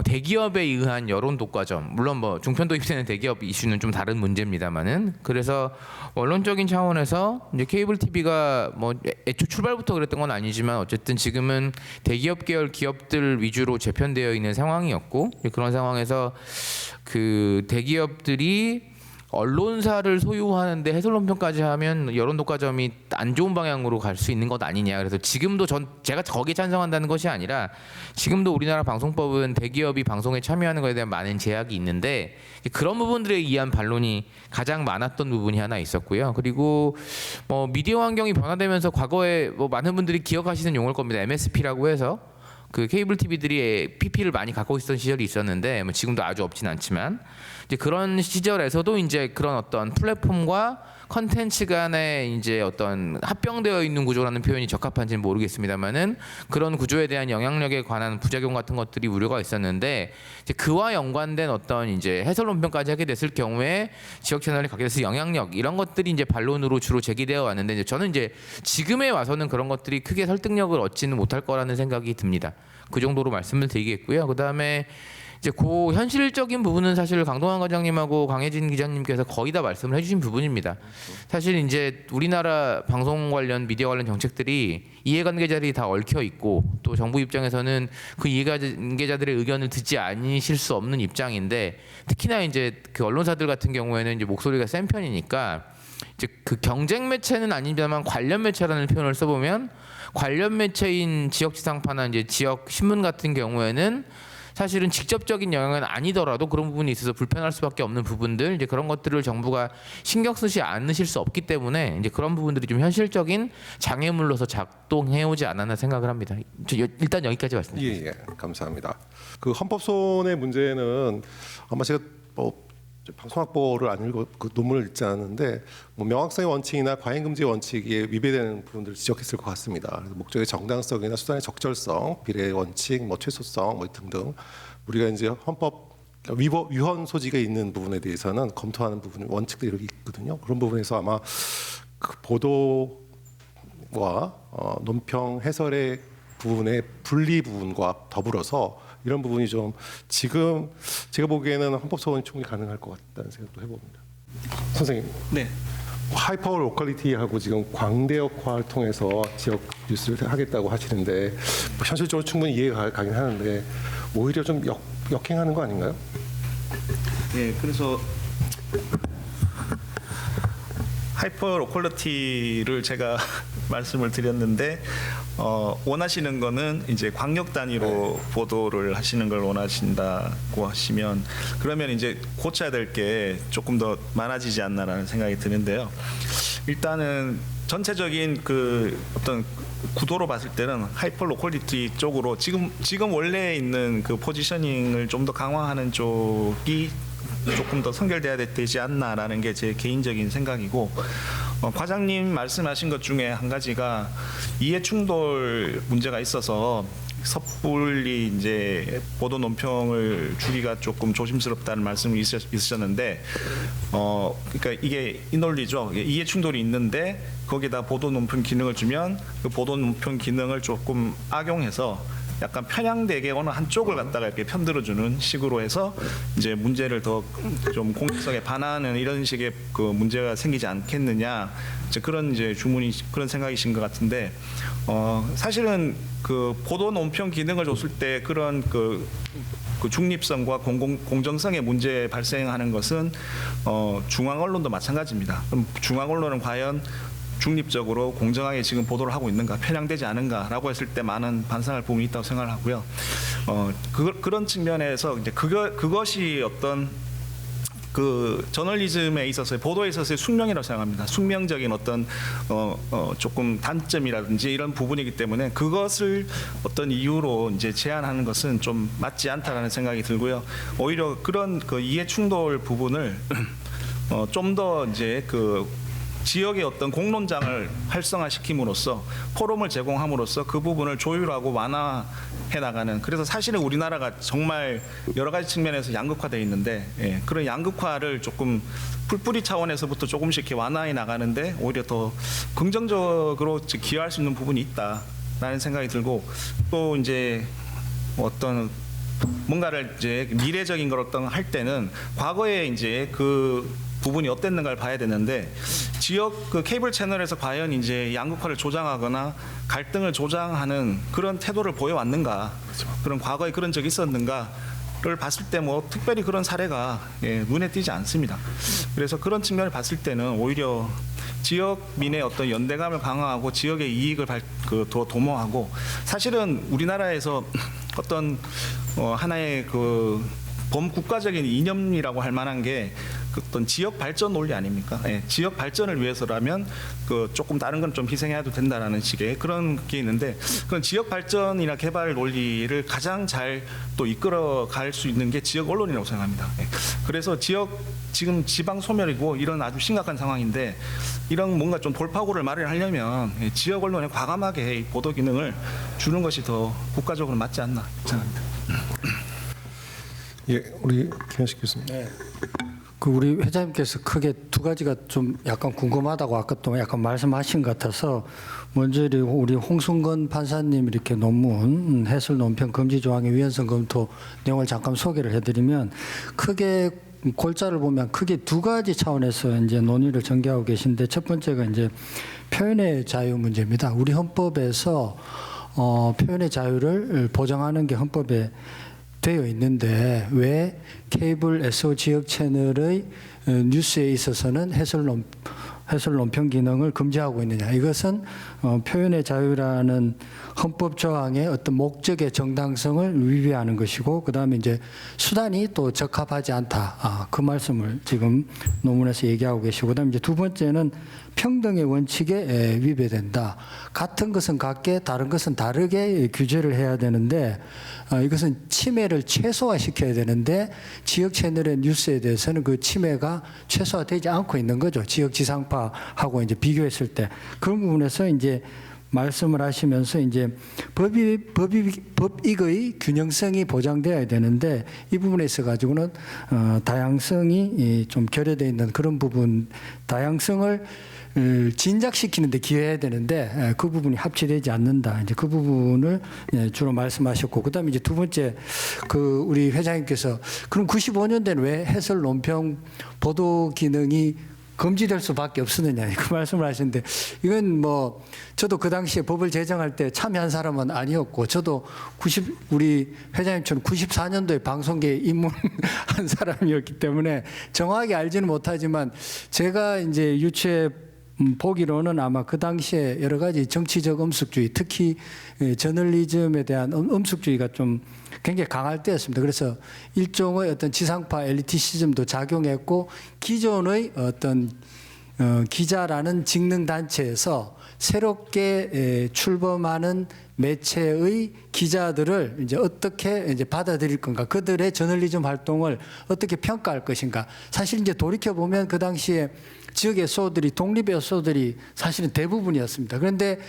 대기업에 의한 여론 독과점, 물론 뭐 종편 도입되는 대기업 이슈는 좀 다른 문제입니다만은, 그래서 원론적인 차원에서 이제 케이블 TV가 뭐 애초 출발부터 그랬던 건 아니지만 어쨌든 지금은 대기업 계열 기업들 위주로 재편되어 있는 상황이었고, 그런 상황에서 그 대기업들이 언론사를 소유하는데 해설 논평까지 하면 여론 독과점이 안 좋은 방향으로 갈 수 있는 것 아니냐. 그래서 지금도 제가 거기에 찬성한다는 것이 아니라 지금도 우리나라 방송법은 대기업이 방송에 참여하는 것에 대한 많은 제약이 있는데 그런 부분들에 의한 반론이 가장 많았던 부분이 하나 있었고요. 그리고 뭐 미디어 환경이 변화되면서 과거에 뭐 많은 분들이 기억하시는 용어일 겁니다. MSP라고 해서 그 케이블 TV들이 PP를 많이 갖고 있었던 시절이 있었는데 뭐 지금도 아주 없진 않지만 이제 그런 시절에서도 이제 그런 어떤 플랫폼과 컨텐츠 간의 이제 어떤 합병되어 있는 구조라는 표현이 적합한지는 모르겠습니다만은 그런 구조에 대한 영향력에 관한 부작용 같은 것들이 우려가 있었는데 이제 그와 연관된 어떤 이제 해설 논평까지 하게 됐을 경우에 지역 채널이 갖게 됐을 영향력 이런 것들이 이제 반론으로 주로 제기되어 왔는데 이제 저는 이제 지금에 와서는 그런 것들이 크게 설득력을 얻지는 못할 거라는 생각이 듭니다. 그 정도로 말씀을 드리겠고요. 그다음에 이제 그 현실적인 부분은 사실 강동원 과장님하고 강혜진 기자님께서 거의 다 말씀을 해주신 부분입니다. 사실 이제 우리나라 방송 관련 미디어 관련 정책들이 이해관계자들이 다 얽혀 있고 또 정부 입장에서는 그 이해관계자들의 의견을 듣지 않으실 수 없는 입장인데 특히나 이제 그 언론사들 같은 경우에는 이제 목소리가 센 편이니까 이제 그 경쟁 매체는 아니지만 관련 매체라는 표현을 써보면 관련 매체인 지역지상파나 이제 지역 신문 같은 경우에는 사실은 직접적인 영향은 아니더라도 그런 부분이 있어서 불편할 수밖에 없는 부분들 이제 그런 것들을 정부가 신경 쓰지 않으실 수 없기 때문에 이제 그런 부분들이 좀 현실적인 장애물로서 작동해 오지 않았나 생각을 합니다. 일단 여기까지 말씀드립니다. 예, 감사합니다. 그 헌법소원의 문제는 아마 제가 방송학보를 안 읽어 그 논문을 읽지 않았는데 뭐 명확성의 원칙이나 과잉금지 원칙에 위배되는 부분들을 지적했을 것 같습니다. 그래서 목적의 정당성이나 수단의 적절성, 비례의 원칙, 뭐 최소성 뭐 등등 우리가 이제 헌법 위헌 소지가 있는 부분에 대해서는 검토하는 부분 원칙들이 이렇게 있거든요. 그런 부분에서 아마 그 보도와 논평 해설의 부분의 분리 부분과 더불어서 이런 부분이 좀 지금 제가 보기에는 헌법 소원이 충분히 가능할 것 같다는 생각도 해봅니다. 선생님. 네. 하이퍼 로컬리티하고 지금 광대역화를 통해서 지역 뉴스를 하겠다고 하시는데 뭐 현실적으로 충분히 이해가 가긴 하는데 오히려 좀 역행하는 거 아닌가요? 예, 그래서 하이퍼 로컬리티를 제가 말씀을 드렸는데 원하시는 거는 이제 광역 단위로 보도를 하시는 걸 원하신다고 하시면 그러면 이제 고쳐야 될 게 조금 더 많아지지 않나라는 생각이 드는데요. 일단은 전체적인 그 어떤 구도로 봤을 때는 하이퍼 로컬리티 쪽으로 지금 원래 있는 그 포지셔닝을 좀 더 강화하는 쪽이 조금 더 선결돼야 되지 않나라는 게 제 개인적인 생각이고 과장님 말씀하신 것 중에 한 가지가 이해 충돌 문제가 있어서 섣불리 이제 보도 논평을 주기가 조금 조심스럽다는 말씀이 있으셨는데 그러니까 이게 이 논리죠. 이해 충돌이 있는데 거기다 보도 논평 기능을 주면 그 보도 논평 기능을 조금 악용해서 약간 편향되게 어느 한쪽을 갖다가 이렇게 편들어주는 식으로 해서 이제 문제를 더 좀 공익성에 반하는 이런 식의 그 문제가 생기지 않겠느냐 이제 그런 이제 주문이 그런 생각이신 것 같은데 사실은 그 보도 논평 기능을 줬을 때 그런 그 중립성과 공정성의 문제 발생하는 것은 중앙 언론도 마찬가지입니다. 그럼 중앙 언론은 과연 중립적으로 공정하게 지금 보도를 하고 있는가, 편향되지 않은가라고 했을 때 많은 반성할 부분이 있다고 생각을 하고요. 그런 측면에서 이제 그것이 어떤 그 저널리즘에 있어서의 보도에 있어서의 숙명이라고 생각합니다. 숙명적인 어떤 조금 단점이라든지 이런 부분이기 때문에 그것을 어떤 이유로 이제 제한하는 것은 좀 맞지 않다라는 생각이 들고요. 오히려 그런 그 이해 충돌 부분을 좀 더 이제 그 지역의 어떤 공론장을 활성화시킴으로써 포럼을 제공함으로써 그 부분을 조율하고 완화해 나가는 그래서 사실은 우리나라가 정말 여러 가지 측면에서 양극화되어 있는데 그런 양극화를 조금 풀뿌리 차원에서부터 조금씩 이렇게 완화해 나가는데 오히려 더 긍정적으로 기여할 수 있는 부분이 있다라는 생각이 들고 또 이제 어떤 뭔가를 이제 미래적인 걸 어떤 할 때는 과거에 이제 그 부분이 어땠는가를 봐야 되는데 지역 그 케이블 채널에서 과연 이제 양극화를 조장하거나 갈등을 조장하는 그런 태도를 보여왔는가 그런 과거에 그런 적이 있었는가를 봤을 때 뭐 특별히 그런 사례가 눈에 띄지 않습니다. 그래서 그런 측면을 봤을 때는 오히려 지역민의 어떤 연대감을 강화하고 지역의 이익을 더 도모하고 사실은 우리나라에서 어떤 하나의 그 범국가적인 이념이라고 할 만한 게 어떤 지역 발전 논리 아닙니까? 지역 발전을 위해서라면 그 조금 다른 건 좀 희생해도 된다라는 식의 그런 게 있는데 그런 지역 발전이나 개발 논리를 가장 잘 또 이끌어 갈 수 있는 게 지역 언론이라고 생각합니다. 그래서 지금 지방 소멸이고 이런 아주 심각한 상황인데 이런 뭔가 좀 돌파구를 마련하려면 지역 언론에 과감하게 이 보도 기능을 주는 것이 더 국가적으로 맞지 않나 생각합니다. 예, 우리 김현식 교수님. 네. 그 우리 회장님께서 크게 두 가지가 좀 약간 궁금하다고 아까 또 약간 말씀하신 것 같아서 먼저 우리 홍순건 판사님 이렇게 논문 해설 논평 금지 조항의 위헌성 검토 내용을 잠깐 소개를 해드리면 크게 골자를 보면 크게 두 가지 차원에서 이제 논의를 전개하고 계신데 첫 번째가 이제 표현의 자유 문제입니다. 우리 헌법에서 표현의 자유를 보장하는 게 헌법에 되어 있는데 왜 케이블 SO 지역 채널의 뉴스에 있어서는 해설 논평 기능을 금지하고 있느냐. 이것은 표현의 자유라는 헌법 조항의 어떤 목적의 정당성을 위배하는 것이고 그다음에 이제 수단이 또 적합하지 않다. 그 말씀을 지금 논문에서 얘기하고 계시고 그다음에 이제 두 번째는 평등의 원칙에 위배된다. 같은 것은 같게 다른 것은 다르게 규제를 해야 되는데 이것은 침해를 최소화시켜야 되는데 지역 채널의 뉴스에 대해서는 그 침해가 최소화되지 않고 있는 거죠. 지역 지상파하고 이제 비교했을 때 그런 부분에서 이제 말씀을 하시면서 이제 법익의 균형성이 보장되어야 되는데 이 부분에 있어 가지고는 다양성이 좀 결여되어 있는 그런 부분, 다양성을 진작시키는데 기여해야 되는데 그 부분이 합치되지 않는다. 이제 그 부분을 주로 말씀하셨고, 그다음에 이제 두 번째 그 우리 회장님께서 그럼 95년대는 왜 해설 논평 보도 기능이 금지될 수밖에 없었느냐 그 말씀을 하시는데 이건 뭐 저도 그 당시에 법을 제정할 때 참여한 사람은 아니었고 저도 우리 회장님처럼 94년도에 방송계에 입문한 사람이었기 때문에 정확하게 알지는 못하지만 제가 이제 유추해 보기로는 아마 그 당시에 여러 가지 정치적 엄숙주의, 특히 저널리즘에 대한 엄숙주의가 좀 굉장히 강할 때였습니다. 그래서 일종의 어떤 지상파 엘리티시즘도 작용했고 기존의 어떤 기자라는 직능 단체에서 새롭게 출범하는 매체의 기자들을 이제 어떻게 이제 받아들일 건가, 그들의 저널리즘 활동을 어떻게 평가할 것인가. 사실 이제 돌이켜 보면 그 당시에 지역 SO들이 독립 SO들이 사실은 대부분이었습니다. 그런데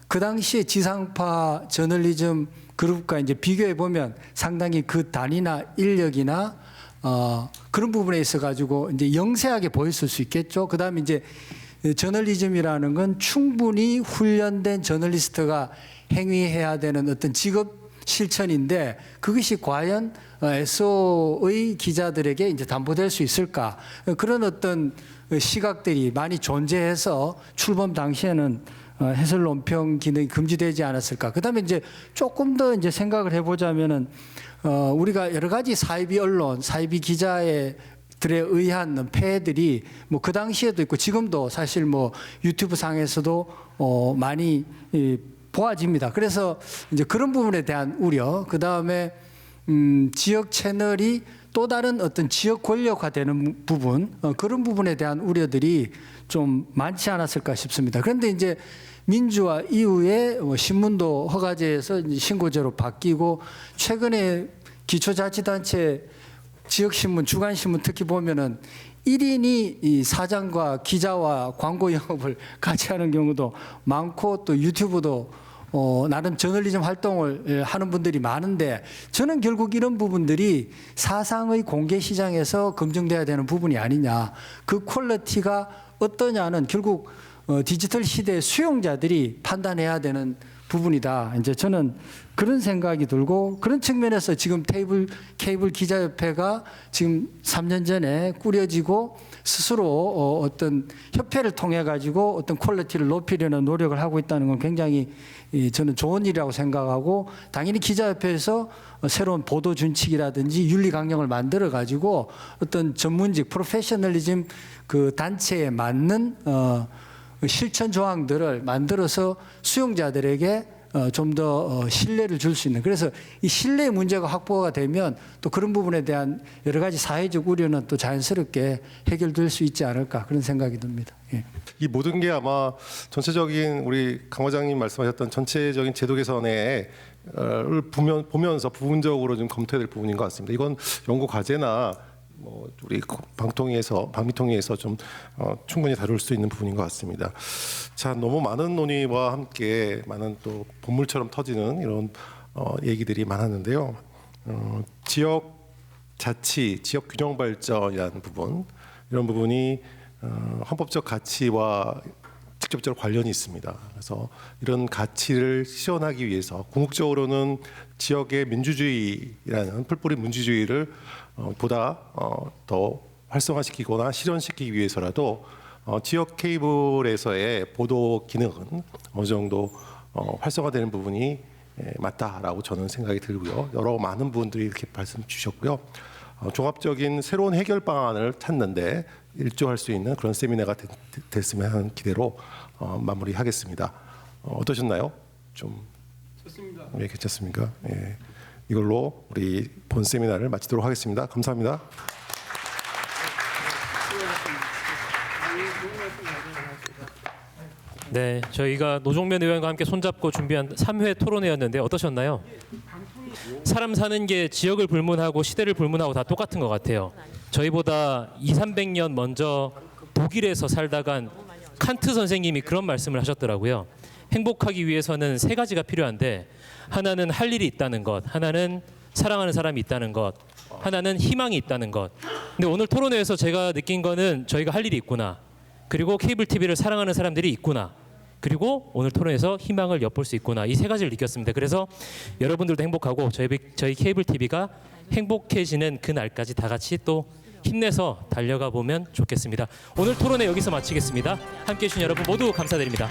그 당시에 지상파 저널리즘 그룹과 이제 비교해 보면 상당히 그 단위나 인력이나 그런 부분에 있어 가지고 이제 영세하게 보였을 수 있겠죠. 그다음에 이제 저널리즘이라는 건 충분히 훈련된 저널리스트가 행위해야 되는 어떤 직업 실천인데 그것이 과연 SO의 기자들에게 이제 담보될 수 있을까? 그런 어떤 시각들이 많이 존재해서 출범 당시에는 해설 논평 기능이 금지되지 않았을까? 그다음에 이제 조금 더 이제 생각을 해보자면은 우리가 여러 가지 사이비 언론, 사이비 기자의 들에 의한 폐해들이 뭐 그 당시에도 있고 지금도 사실 뭐 유튜브 상에서도 많이 보아집니다. 그래서 이제 그런 부분에 대한 우려, 그 다음에 지역 채널이 또 다른 어떤 지역 권력화되는 부분, 그런 부분에 대한 우려들이 좀 많지 않았을까 싶습니다. 그런데 이제 민주화 이후에 신문도 허가제에서 신고제로 바뀌고 최근에 기초자치단체 지역신문, 주간신문 특히 보면은 1인이 이 사장과 기자와 광고 영업을 같이 하는 경우도 많고 또 유튜브도 나름 저널리즘 활동을 하는 분들이 많은데 저는 결국 이런 부분들이 사상의 공개 시장에서 검증돼야 되는 부분이 아니냐. 그 퀄리티가 어떠냐는 결국 디지털 시대의 수용자들이 판단해야 되는 부분이다. 이제 저는 그런 생각이 들고 그런 측면에서 지금 케이블 기자협회가 지금 3년 전에 꾸려지고 스스로 어떤 협회를 통해 가지고 어떤 퀄리티를 높이려는 노력을 하고 있다는 건 굉장히 저는 좋은 일이라고 생각하고 당연히 기자협회에서 새로운 보도 준칙이라든지 윤리 강령을 만들어 가지고 어떤 전문직 프로페셔널리즘 그 단체에 맞는 실천 조항들을 만들어서 수용자들에게 좀 더 신뢰를 줄 수 있는, 그래서 이 신뢰의 문제가 확보가 되면 또 그런 부분에 대한 여러 가지 사회적 우려는 또 자연스럽게 해결될 수 있지 않을까 그런 생각이 듭니다. 예. 이 모든 게 아마 전체적인 우리 강 과장님 말씀하셨던 전체적인 제도 개선을 보면서 부분적으로 좀 검토해야 될 부분인 것 같습니다. 이건 연구 과제나 뭐 우리 방미통위에서 좀 충분히 다룰 수 있는 부분인 것 같습니다. 자, 너무 많은 논의와 함께 많은 또 본물처럼 터지는 이런 얘기들이 많았는데요. 지역 자치, 지역 균형 발전이라는 부분, 이런 부분이 헌법적 가치와 직접적으로 관련이 있습니다. 그래서 이런 가치를 실현하기 위해서 궁극적으로는 지역의 민주주의라는 풀뿌리 민주주의를 보다 더 활성화시키거나 실현시키기 위해서라도 지역 케이블에서의 보도 기능은 어느 정도 활성화되는 부분이 맞다라고 저는 생각이 들고요. 여러 많은 분들이 이렇게 말씀 주셨고요. 종합적인 새로운 해결 방안을 찾는데 일조할 수 있는 그런 세미나가 됐으면 하는 기대로 마무리하겠습니다. 어떠셨나요? 좀 좋습니다. 네, 괜찮습니까? 예. 이걸로 우리 본 세미나를 마치도록 하겠습니다. 감사합니다. 네, 저희가 노종면 의원과 함께 손잡고 준비한 3회 토론회였는데 어떠셨나요? 사람 사는 게 지역을 불문하고 시대를 불문하고 다 똑같은 것 같아요. 저희보다 200~300년 먼저 독일에서 살다간 칸트 선생님이 그런 말씀을 하셨더라고요. 행복하기 위해서는 3가지가 필요한데, 하나는 할 일이 있다는 것, 하나는 사랑하는 사람이 있다는 것, 하나는 희망이 있다는 것. 근데 오늘 토론회에서 제가 느낀 거는 저희가 할 일이 있구나, 그리고 케이블 TV를 사랑하는 사람들이 있구나, 그리고 오늘 토론에서 희망을 엿볼 수 있구나, 이 3가지를 느꼈습니다. 그래서 여러분들도 행복하고 저희 케이블 TV가 행복해지는 그 날까지 다 같이 또 힘내서 달려가 보면 좋겠습니다. 오늘 토론회 여기서 마치겠습니다. 함께해 주신 여러분 모두 감사드립니다.